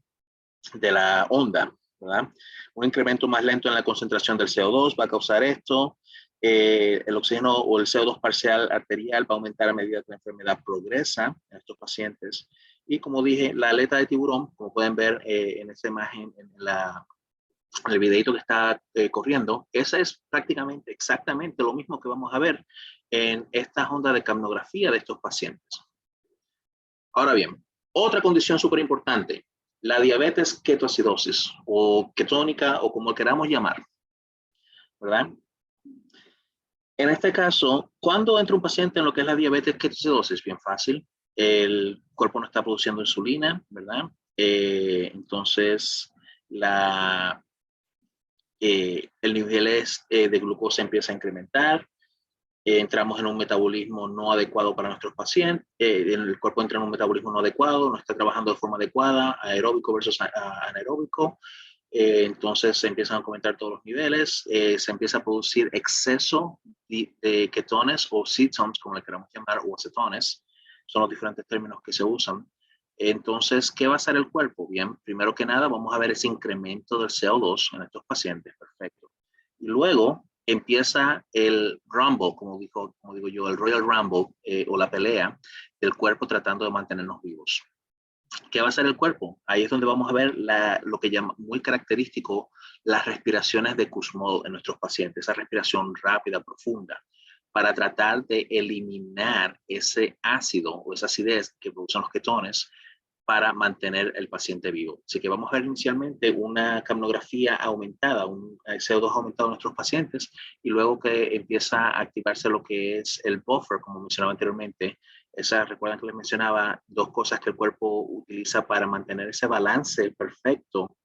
de la onda, ¿verdad? Un incremento más lento en la concentración del CO2 va a causar esto. El oxígeno o el CO2 parcial arterial va a aumentar a medida que la enfermedad progresa en estos pacientes. Y como dije, la aleta de tiburón, como pueden ver en esta imagen, en el videito que está corriendo, esa es prácticamente exactamente lo mismo que vamos a ver en esta onda de capnografía de estos pacientes. Ahora bien, otra condición súper importante, la diabetes ketoacidosis o ketónica o como queramos llamar, ¿verdad? En este caso, ¿cuándo entra un paciente en lo que es la diabetes ketoacidosis? Bien fácil, el cuerpo no está produciendo insulina, ¿verdad? Entonces, el nivel de glucosa empieza a incrementar, entramos en un metabolismo no adecuado para nuestros pacientes, el cuerpo entra en un metabolismo no adecuado, no está trabajando de forma adecuada, aeróbico versus anaeróbico, entonces se empiezan a aumentar todos los niveles, se empieza a producir exceso de ketones o cetones, como le queramos llamar, o acetones, son los diferentes términos que se usan. Entonces, ¿qué va a hacer el cuerpo? Bien, primero que nada vamos a ver ese incremento del CO2 en estos pacientes, perfecto. Y luego empieza el rumble, como digo yo, el Royal Rumble o la pelea del cuerpo tratando de mantenernos vivos. ¿Qué va a hacer el cuerpo? Ahí es donde vamos a ver lo que llama muy característico las respiraciones de Kussmaul en nuestros pacientes, esa respiración rápida, profunda, para tratar de eliminar ese ácido o esa acidez que producen los ketones para mantener el paciente vivo. Así que vamos a ver inicialmente una capnografía aumentada, un CO2 aumentado en nuestros pacientes, y luego que empieza a activarse lo que es el buffer, como mencionaba anteriormente. Recuerdan que les mencionaba dos cosas que el cuerpo utiliza para mantener ese balance perfecto,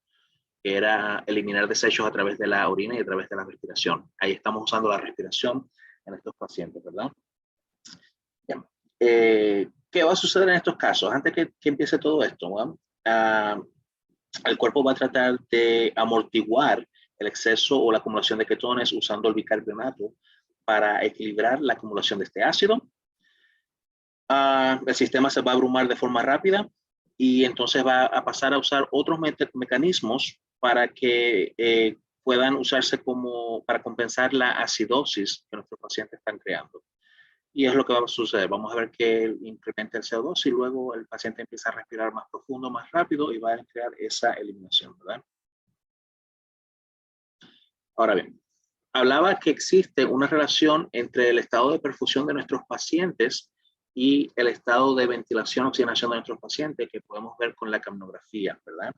que era eliminar desechos a través de la orina y a través de la respiración. Ahí estamos usando la respiración en estos pacientes, ¿verdad? Bien. ¿Qué va a suceder en estos casos? Antes que empiece todo esto, el cuerpo va a tratar de amortiguar el exceso o la acumulación de ketones usando el bicarbonato para equilibrar la acumulación de este ácido. El sistema se va a abrumar de forma rápida y entonces va a pasar a usar otros mecanismos para que puedan usarse para compensar la acidosis que nuestros pacientes están creando. Y es lo que va a suceder. Vamos a ver que incrementa el CO2 y luego el paciente empieza a respirar más profundo, más rápido y va a crear esa eliminación, ¿verdad? Ahora bien, hablaba que existe una relación entre el estado de perfusión de nuestros pacientes y el estado de ventilación, oxigenación de nuestros pacientes que podemos ver con la capnografía, ¿verdad?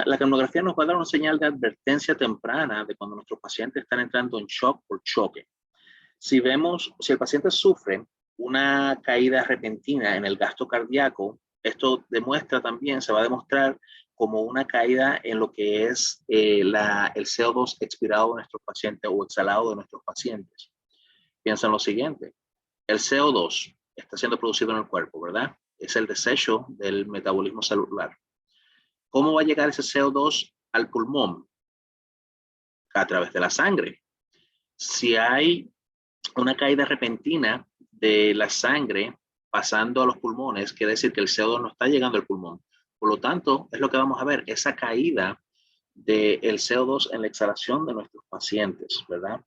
La capnografía nos va a dar una señal de advertencia temprana de cuando nuestros pacientes están entrando en shock por choque. Si el paciente sufre una caída repentina en el gasto cardíaco, esto se va a demostrar como una caída en lo que es el CO2 expirado de nuestros pacientes o exhalado de nuestros pacientes. Piensa en lo siguiente, el CO2 está siendo producido en el cuerpo, ¿verdad? Es el desecho del metabolismo celular. ¿Cómo va a llegar ese CO2 al pulmón? A través de la sangre. Si hay una caída repentina de la sangre pasando a los pulmones, quiere decir que el CO2 no está llegando al pulmón. Por lo tanto, es lo que vamos a ver, esa caída del CO2 en la exhalación de nuestros pacientes, ¿verdad?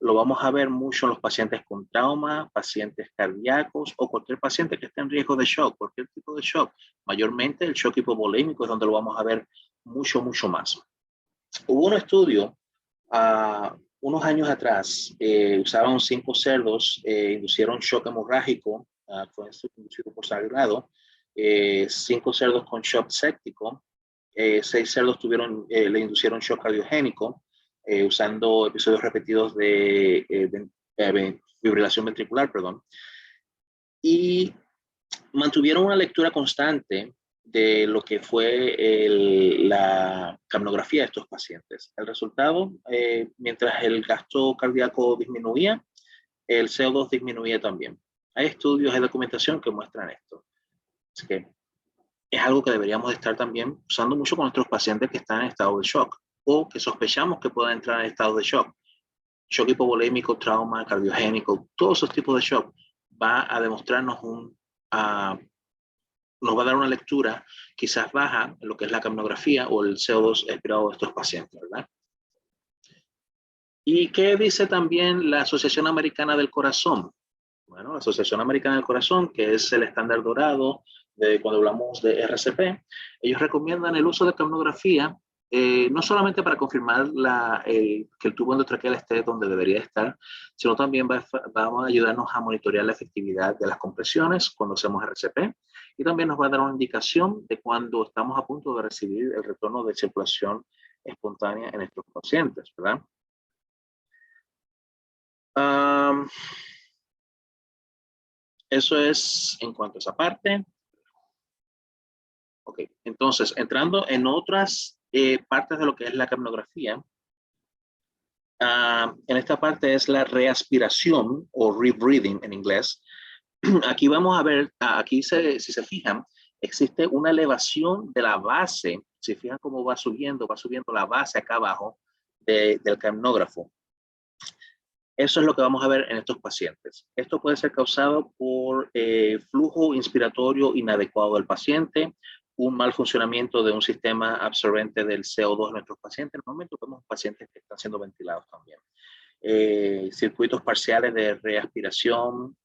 Lo vamos a ver mucho en los pacientes con trauma, pacientes cardíacos o cualquier paciente que esté en riesgo de shock, cualquier tipo de shock. Mayormente el shock hipovolémico es donde lo vamos a ver mucho, mucho más. Hubo un estudio unos años atrás, usaron 5 cerdos, inducieron shock hemorrágico, fue inducido por sangrado, 5 cerdos con shock séptico, 6 cerdos le inducieron shock cardiogénico, usando episodios repetidos de fibrilación ventricular, perdón, y mantuvieron una lectura constante de lo que fue la capnografía de estos pacientes. El resultado, mientras el gasto cardíaco disminuía, el CO2 disminuía también. Hay estudios, hay documentación que muestran esto. Así que es algo que deberíamos estar también usando mucho con nuestros pacientes que están en estado de shock o que sospechamos que puedan entrar en estado de shock. Shock hipovolémico, trauma, cardiogénico, todos esos tipos de shock va a demostrarnos nos va a dar una lectura quizás baja en lo que es la capnografía o el CO2 expirado de estos pacientes, ¿verdad? ¿Y qué dice también la Asociación Americana del Corazón? Bueno, la Asociación Americana del Corazón, que es el estándar dorado de cuando hablamos de RCP, ellos recomiendan el uso de capnografía no solamente para confirmar que el tubo endotraqueal esté donde debería estar, sino también va a ayudarnos a monitorear la efectividad de las compresiones cuando hacemos RCP y también nos va a dar una indicación de cuando estamos a punto de recibir el retorno de circulación espontánea en estos pacientes, ¿verdad? Eso es en cuanto a esa parte. Ok, entonces, entrando en otras partes de lo que es la capnografía, en esta parte es la reaspiración o rebreathing en inglés. Aquí vamos a ver, aquí si se fijan, existe una elevación de la base. Si fijan cómo va subiendo la base acá abajo del capnógrafo. Eso es lo que vamos a ver en estos pacientes. Esto puede ser causado por flujo inspiratorio inadecuado del paciente, un mal funcionamiento de un sistema absorbente del CO2 en nuestros pacientes. Normalmente vemos pacientes que están siendo ventilados también. Circuitos parciales de reaspiración,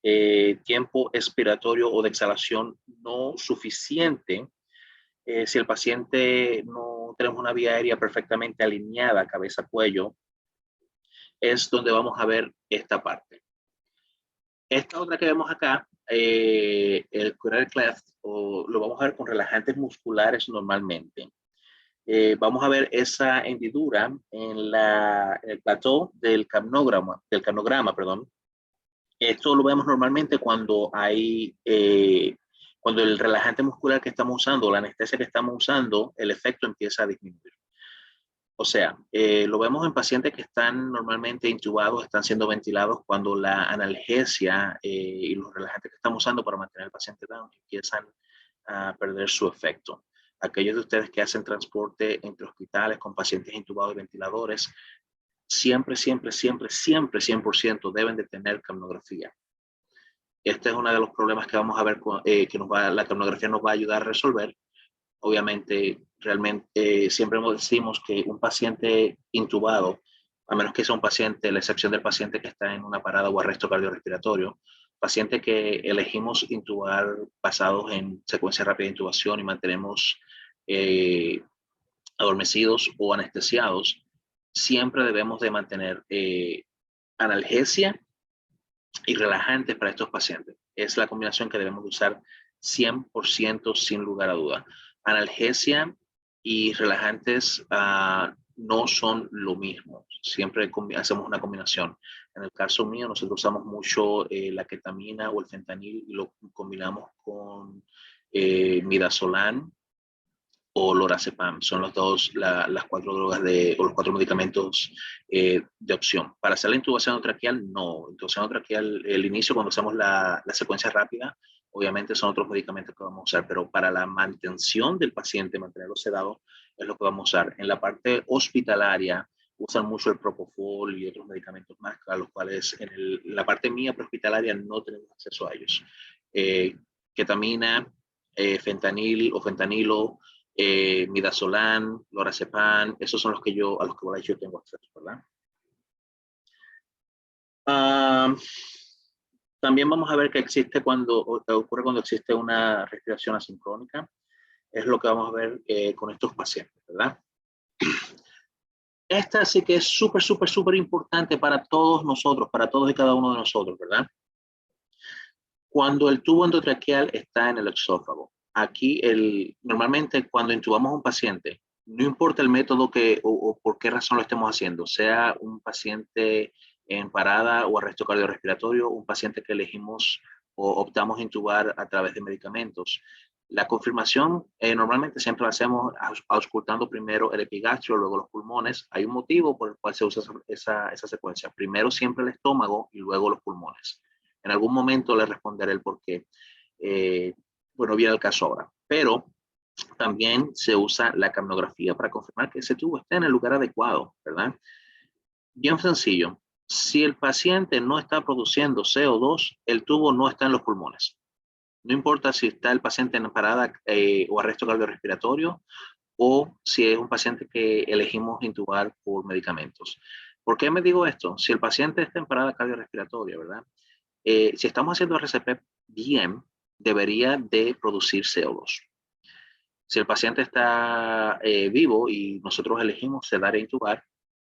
tiempo expiratorio o de exhalación no suficiente. Si el paciente no tenemos una vía aérea perfectamente alineada, cabeza-cuello, es donde vamos a ver esta parte. Esta otra que vemos acá, el coronary cleft, lo vamos a ver con relajantes musculares normalmente. Vamos a ver esa hendidura en el plató del capnograma, perdón. Esto lo vemos normalmente cuando cuando el relajante muscular que estamos usando, la anestesia que estamos usando, el efecto empieza a disminuir. O sea, lo vemos en pacientes que están normalmente intubados, están siendo ventilados cuando la analgesia y los relajantes que estamos usando para mantener al paciente down empiezan a perder su efecto. Aquellos de ustedes que hacen transporte entre hospitales con pacientes intubados y ventiladores, siempre, siempre, siempre, siempre, 100% deben de tener capnografía. Este es uno de los problemas que vamos a ver que la capnografía nos va a ayudar a resolver. Obviamente, realmente siempre decimos que un paciente intubado, a menos que sea un paciente, la excepción del paciente que está en una parada o arresto cardiorrespiratorio, paciente que elegimos intubar basados en secuencia rápida de intubación y mantenemos adormecidos o anestesiados, siempre debemos de mantener analgesia y relajantes para estos pacientes. Es la combinación que debemos de usar 100% sin lugar a duda. Analgesia y relajantes no son lo mismo. Siempre hacemos una combinación. En el caso mío, nosotros usamos mucho la ketamina o el fentanil y lo combinamos con midazolam o lorazepam. Son las 4 drogas o los 4 medicamentos de opción. Para hacer la intubación traqueal, no. Intubación traqueal, el inicio cuando hacemos la secuencia rápida, obviamente son otros medicamentos que vamos a usar, pero para la mantención del paciente, mantenerlo sedado, es lo que vamos a usar. En la parte hospitalaria, usan mucho el propofol y otros medicamentos más, a los cuales en la parte mía prehospitalaria no tenemos acceso a ellos. Ketamina, fentanil o fentanilo, midazolam, lorazepam, esos son los que a los que yo tengo acceso, ¿verdad? Ah, también vamos a ver que existe ocurre cuando existe una respiración asincrónica. Es lo que vamos a ver con estos pacientes, ¿verdad? Esta sí que es súper, súper, súper importante para todos nosotros, para todos y cada uno de nosotros, ¿verdad? Cuando el tubo endotraqueal está en el exófago, aquí normalmente cuando intubamos a un paciente, no importa el método o por qué razón lo estemos haciendo, sea un paciente en parada o arresto cardiorrespiratorio, un paciente que elegimos o optamos intubar a través de medicamentos. La confirmación normalmente siempre la hacemos auscultando primero el epigastrio, luego los pulmones. Hay un motivo por el cual se usa esa secuencia. Primero siempre el estómago y luego los pulmones. En algún momento le responderé el por qué. Bueno, viene el caso ahora. Pero también se usa la capnografía para confirmar que ese tubo está en el lugar adecuado, ¿verdad? Bien sencillo. Si el paciente no está produciendo CO2, el tubo no está en los pulmones. No importa si está el paciente en parada o arresto cardiorrespiratorio o si es un paciente que elegimos intubar por medicamentos. ¿Por qué me digo esto? Si el paciente está en parada cardiorrespiratoria, ¿verdad? Si estamos haciendo RCP bien, debería de producir CO2. Si el paciente está vivo y nosotros elegimos sedar e intubar,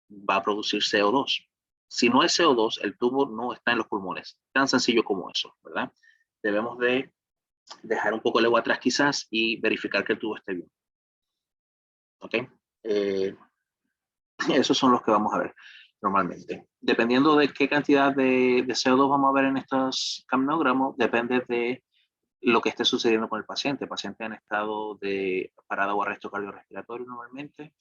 va a producir CO2. Si no es CO2, el tubo no está en los pulmones. Tan sencillo como eso, ¿verdad? Debemos de dejar un poco el agua atrás quizás y verificar que el tubo esté bien. ¿Ok? Esos son los que vamos a ver normalmente. Dependiendo de qué cantidad de CO2 vamos a ver en estos capnogramos, depende de lo que esté sucediendo con el paciente. El paciente en estado de parada o arresto cardiorrespiratorio normalmente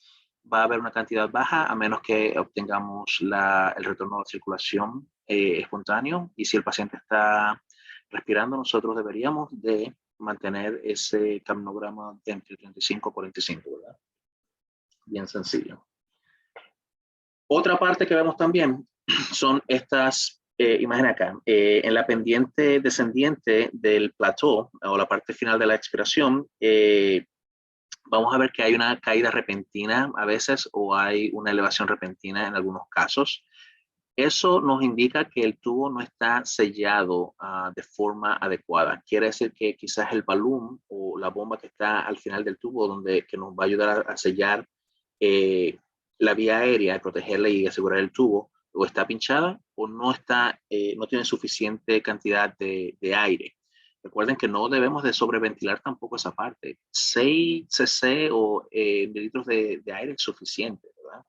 va a haber una cantidad baja a menos que obtengamos el retorno a la circulación espontáneo. Y si el paciente está respirando, nosotros deberíamos de mantener ese capnograma de entre 35 y 45, ¿verdad? Bien sencillo. Otra parte que vemos también son estas imágenes acá. En la pendiente descendiente del plató o la parte final de la expiración, vamos a ver que hay una caída repentina a veces o hay una elevación repentina en algunos casos. Eso nos indica que el tubo no está sellado de forma adecuada. Quiere decir que quizás el balón o la bomba que está al final del tubo, que nos va a ayudar a sellar la vía aérea, protegerla y asegurar el tubo, o está pinchada o no tiene suficiente cantidad de aire. Recuerden que no debemos de sobreventilar tampoco esa parte. 6 cc o mililitros de aire es suficiente, ¿verdad?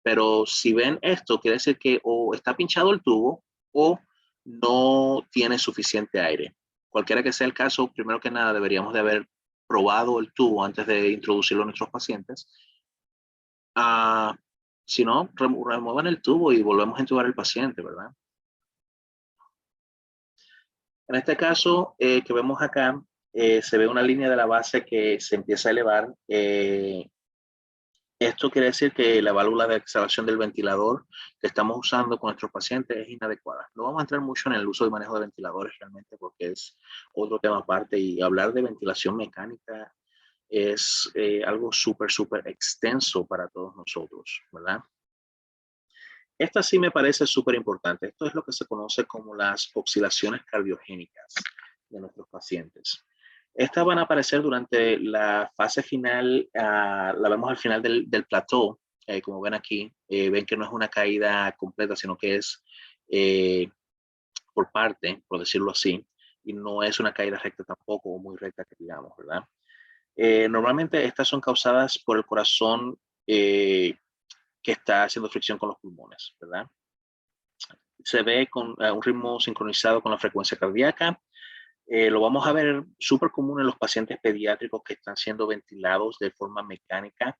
Pero si ven esto, quiere decir que o está pinchado el tubo o no tiene suficiente aire. Cualquiera que sea el caso, primero que nada deberíamos de haber probado el tubo antes de introducirlo a nuestros pacientes. Si no, remuevan el tubo y volvemos a intubar al paciente, ¿verdad? En este caso que vemos acá, se ve una línea de la base que se empieza a elevar. Esto quiere decir que la válvula de exhalación del ventilador que estamos usando con nuestros pacientes es inadecuada. No vamos a entrar mucho en el uso y manejo de ventiladores realmente porque es otro tema aparte y hablar de ventilación mecánica es algo súper, súper extenso para todos nosotros, ¿verdad? Esta sí me parece súper importante. Esto es lo que se conoce como las oscilaciones cardiogénicas de nuestros pacientes. Estas van a aparecer durante la fase final, la vemos al final del plató, como ven aquí. Ven que no es una caída completa, sino que es por parte, por decirlo así, y no es una caída recta tampoco, o muy recta que digamos, ¿verdad? Normalmente estas son causadas por el corazón que está haciendo fricción con los pulmones, ¿verdad? Se ve con un ritmo sincronizado con la frecuencia cardíaca. Lo vamos a ver súper común en los pacientes pediátricos que están siendo ventilados de forma mecánica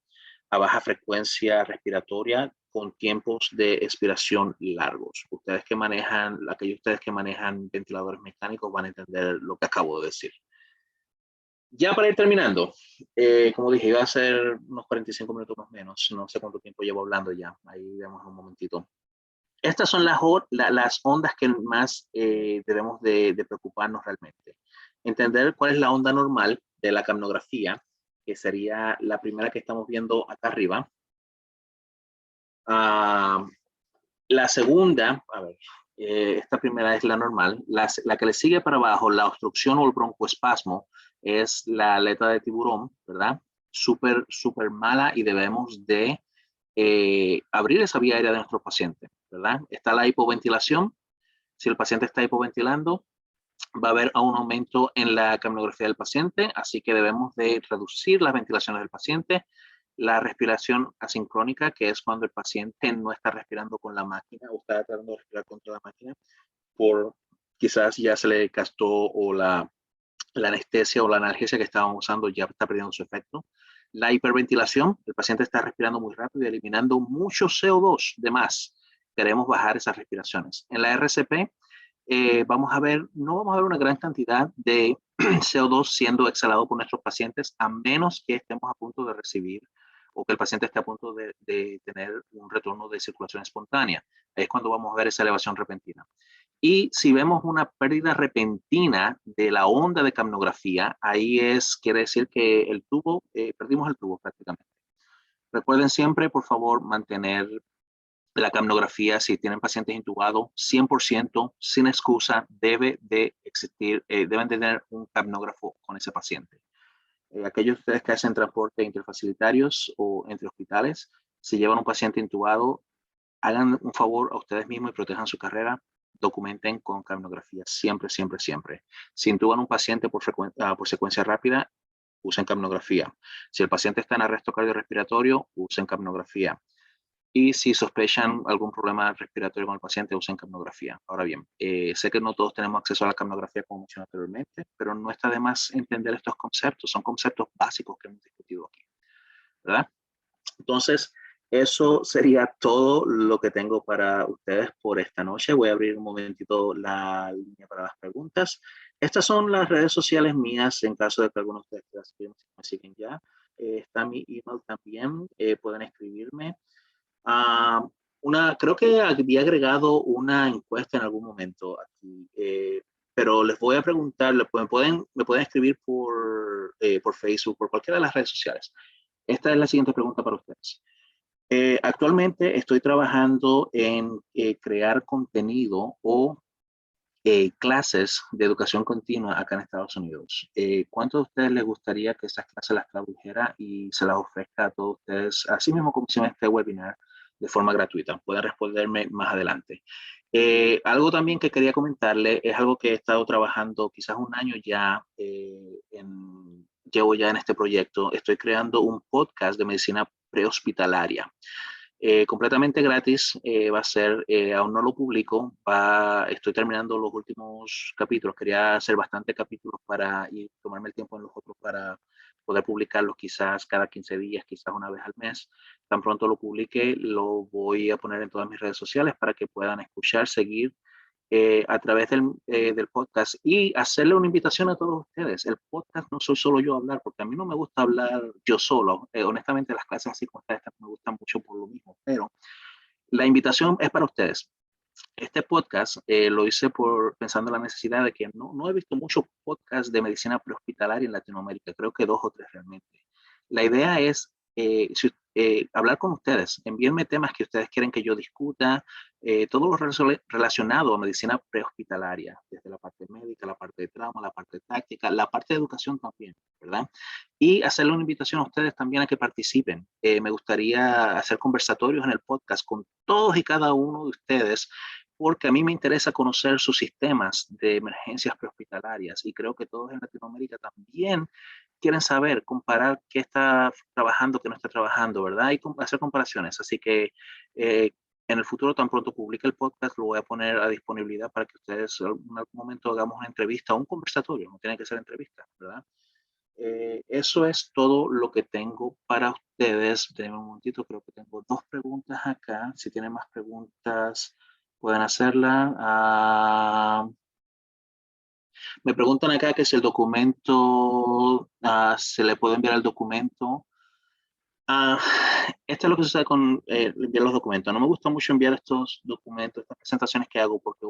a baja frecuencia respiratoria con tiempos de expiración largos. Aquellos ustedes que manejan ventiladores mecánicos van a entender lo que acabo de decir. Ya para ir terminando, como dije, iba a ser unos 45 minutos más o menos, no sé cuánto tiempo llevo hablando ya, ahí vemos un momentito. Estas son las ondas que más debemos de preocuparnos realmente. Entender cuál es la onda normal de la capnografía, que sería la primera que estamos viendo acá arriba. La La segunda, a ver, esta primera es la normal. La que le sigue para abajo, la obstrucción o el broncoespasmo, es la aleta de tiburón, ¿verdad? Súper, súper mala y debemos de abrir esa vía aérea de nuestro paciente, ¿verdad? Está la hipoventilación. Si el paciente está hipoventilando, va a haber un aumento en la capnografía del paciente, así que debemos de reducir las ventilaciones del paciente. La respiración asincrónica, que es cuando el paciente no está respirando con la máquina o está tratando de respirar contra la máquina, por quizás ya se le gastó o la anestesia o la analgesia que estaban usando ya está perdiendo su efecto. La hiperventilación, el paciente está respirando muy rápido y eliminando mucho CO2 de más. Queremos bajar esas respiraciones. En la RCP, no vamos a ver una gran cantidad de CO2 siendo exhalado por nuestros pacientes, a menos que estemos a punto de recibir o que el paciente esté a punto de tener un retorno de circulación espontánea. Es cuando vamos a ver esa elevación repentina. Y si vemos una pérdida repentina de la onda de capnografía, quiere decir que perdimos el tubo prácticamente. Recuerden siempre, por favor, mantener la capnografía, si tienen pacientes intubados, 100%, sin excusa, deben de tener un capnógrafo con ese paciente. Aquellos de ustedes que hacen transporte interfacilitarios o entre hospitales, si llevan un paciente intubado, hagan un favor a ustedes mismos y protejan su carrera. Documenten con capnografía, siempre, siempre, siempre. Si intuban un paciente por secuencia rápida, usen capnografía. Si el paciente está en arresto cardiorrespiratorio, usen capnografía. Y si sospechan algún problema respiratorio con el paciente, usen capnografía. Ahora bien, sé que no todos tenemos acceso a la capnografía como mencioné anteriormente, pero no está de más entender estos conceptos. Son conceptos básicos que hemos discutido aquí, ¿verdad? Entonces, eso sería todo lo que tengo para ustedes por esta noche. Voy a abrir un momentito la línea para las preguntas. Estas son las redes sociales mías en caso de que algunos de ustedes me siguen ya. Está mi email también, pueden escribirme. Uh, creo que había agregado una encuesta en algún momento aquí, pero les voy a preguntar, me pueden escribir por Facebook, por cualquiera de las redes sociales. Esta es la siguiente pregunta para ustedes. Actualmente estoy trabajando en crear contenido o clases de educación continua acá en Estados Unidos. ¿Cuántos de ustedes les gustaría que esas clases las tradujera y se las ofrezca a todos ustedes, así mismo como hicimos este webinar, de forma gratuita? Pueden responderme más adelante. Algo también que quería comentarle es algo que he estado trabajando quizás un año ya, llevo ya en este proyecto. Estoy creando un podcast de medicina prehospitalaria. Completamente gratis, va a ser, aún no lo publico, estoy terminando los últimos capítulos, quería hacer bastantes capítulos para tomarme el tiempo en los otros para poder publicarlos quizás cada 15 días, quizás una vez al mes. Tan pronto lo publique, lo voy a poner en todas mis redes sociales para que puedan escuchar, seguir a través del podcast y hacerle una invitación a todos ustedes. El podcast no soy solo yo a hablar, porque a mí no me gusta hablar yo solo. Honestamente, las clases así como estas me gustan mucho por lo mismo, pero la invitación es para ustedes. Este podcast lo hice pensando en la necesidad de que no he visto muchos podcasts de medicina prehospitalaria en Latinoamérica, creo que 2 o 3 realmente. La idea es hablar con ustedes, envíenme temas que ustedes quieren que yo discuta, todo lo relacionado a medicina prehospitalaria, desde la parte médica, la parte de trauma, la parte táctica, la parte de educación también, ¿verdad? Y hacerle una invitación a ustedes también a que participen. Me gustaría hacer conversatorios en el podcast con todos y cada uno de ustedes, porque a mí me interesa conocer sus sistemas de emergencias prehospitalarias y creo que todos en Latinoamérica también quieren saber, comparar qué está trabajando, qué no está trabajando, ¿verdad? Y hacer comparaciones. Así que en el futuro, tan pronto publique el podcast, lo voy a poner a disponibilidad para que ustedes en algún momento hagamos una entrevista o un conversatorio, no tiene que ser entrevista, ¿verdad? Eso es todo lo que tengo para ustedes. Denme un momentito, creo que tengo 2 preguntas acá. Si tienen más preguntas, pueden hacerla. Me preguntan acá que si el documento, se le puede enviar el documento. Esto es lo que sucede con enviar los documentos. No me gusta mucho enviar estos documentos, estas presentaciones que hago, porque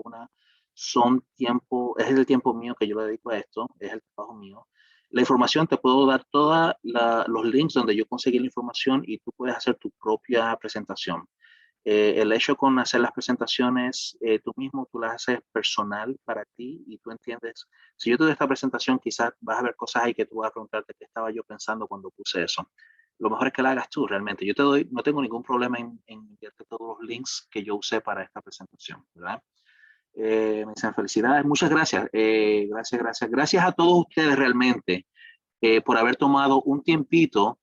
es el tiempo mío que yo le dedico a esto, es el trabajo mío. La información, te puedo dar todos los links donde yo conseguí la información y tú puedes hacer tu propia presentación. El hecho con hacer las presentaciones tú mismo, tú las haces personal para ti y tú entiendes. Si yo te doy esta presentación, quizás vas a ver cosas ahí que tú vas a preguntarte qué estaba yo pensando cuando puse eso. Lo mejor es que la hagas tú realmente. Yo te doy, no tengo ningún problema en enviarte todos los links que yo usé para esta presentación, ¿verdad? Me dicen felicidades, muchas gracias. Gracias a todos ustedes realmente por haber tomado un tiempito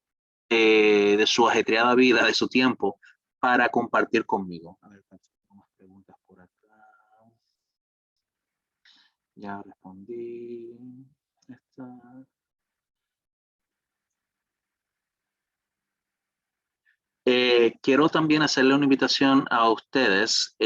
de su ajetreada vida, de su tiempo, para compartir conmigo. A ver, unas preguntas por acá. Ya respondí. Esta. Quiero también hacerle una invitación a ustedes.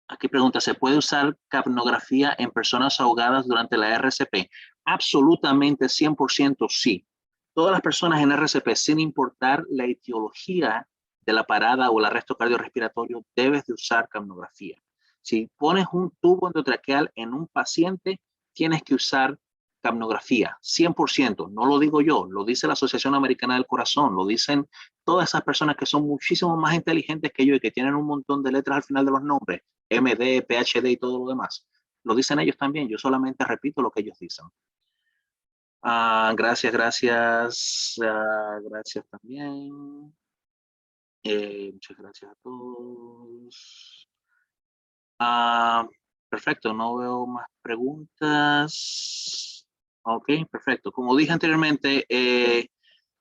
Aquí pregunta, ¿se puede usar capnografía en personas ahogadas durante la RCP? Absolutamente, 100% sí. Todas las personas en RCP, sin importar la etiología de la parada o el arresto cardiorrespiratorio, debes de usar capnografía. Si pones un tubo endotraqueal en un paciente, tienes que usar capnografía, 100%. No lo digo yo, lo dice la Asociación Americana del Corazón, lo dicen todas esas personas que son muchísimo más inteligentes que yo y que tienen un montón de letras al final de los nombres. MD, PhD y todo lo demás. Lo dicen ellos también, yo solamente repito lo que ellos dicen. Gracias también. Muchas gracias a todos. Perfecto, no veo más preguntas. Ok, perfecto. Como dije anteriormente,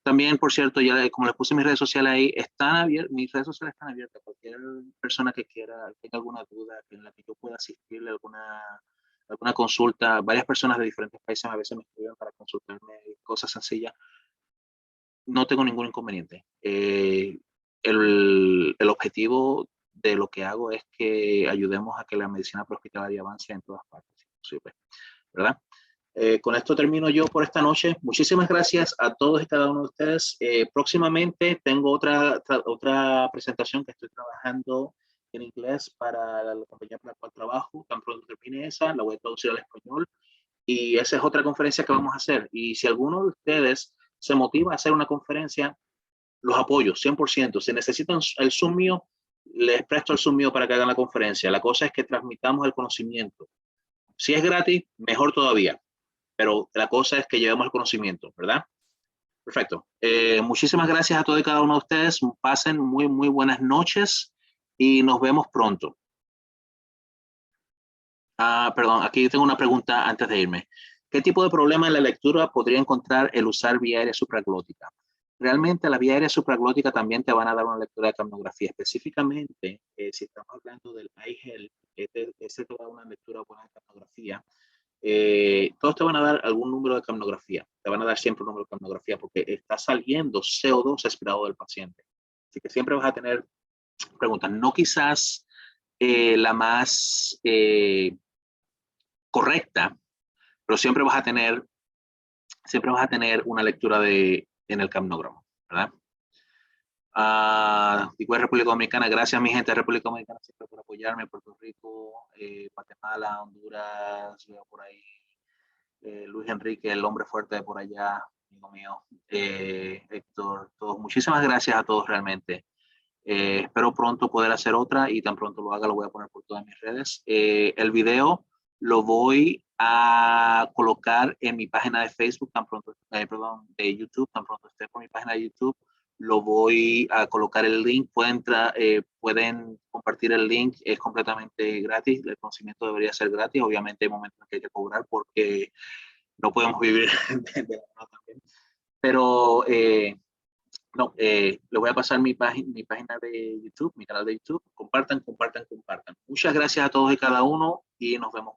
también, por cierto, ya como les puse mis redes sociales ahí, mis redes sociales están abiertas. Cualquier persona que quiera, tenga alguna duda en la que yo pueda asistirle alguna consulta, varias personas de diferentes países a veces me escriben para consultarme cosas sencillas. No tengo ningún inconveniente. El objetivo de lo que hago es que ayudemos a que la medicina prehospitalaria avance en todas partes, si posible, ¿verdad? Con esto termino yo por esta noche. Muchísimas gracias a todos y cada uno de ustedes. Próximamente tengo otra presentación que estoy trabajando en inglés para la compañía para la cual trabajo. Tan pronto termine esa, la voy a traducir al español. Y esa es otra conferencia que vamos a hacer. Y si alguno de ustedes se motiva a hacer una conferencia, los apoyo 100%. Si necesitan el Zoom mío, les presto el Zoom mío para que hagan la conferencia. La cosa es que transmitamos el conocimiento. Si es gratis, mejor todavía. Pero la cosa es que llevemos el conocimiento, ¿verdad? Perfecto. Muchísimas gracias a todos y cada uno de ustedes. Pasen muy, muy buenas noches y nos vemos pronto. Perdón, aquí tengo una pregunta antes de irme. ¿Qué tipo de problema en la lectura podría encontrar el usar vía aérea supraglótica? Realmente la vía aérea supraglótica también te van a dar una lectura de capnografía. Específicamente, si estamos hablando del iHealth, ese te va a dar una lectura buena de capnografía. Todos te van a dar algún número de capnografía. Te van a dar siempre un número de capnografía porque está saliendo CO2 aspirado del paciente. Así que siempre vas a tener preguntas. No quizás la más correcta, pero siempre vas a tener una lectura en el capnógrafo, ¿verdad? Igual República Dominicana, gracias a mi gente de República Dominicana siempre por apoyarme, Puerto Rico, Guatemala, Honduras, veo por ahí, Luis Enrique, el hombre fuerte de por allá, amigo mío, Héctor, todos, muchísimas gracias a todos realmente. Espero pronto poder hacer otra y tan pronto lo haga lo voy a poner por todas mis redes. El video lo voy a colocar en mi página de Facebook, de YouTube, tan pronto esté por mi página de YouTube, lo voy a colocar el link, pueden compartir el link, es completamente gratis, el conocimiento debería ser gratis, obviamente hay momentos en que hay que cobrar porque no podemos vivir de la también, pero no, le voy a pasar mi página de YouTube, mi canal de YouTube. Compartan. Muchas gracias a todos y cada uno y nos vemos.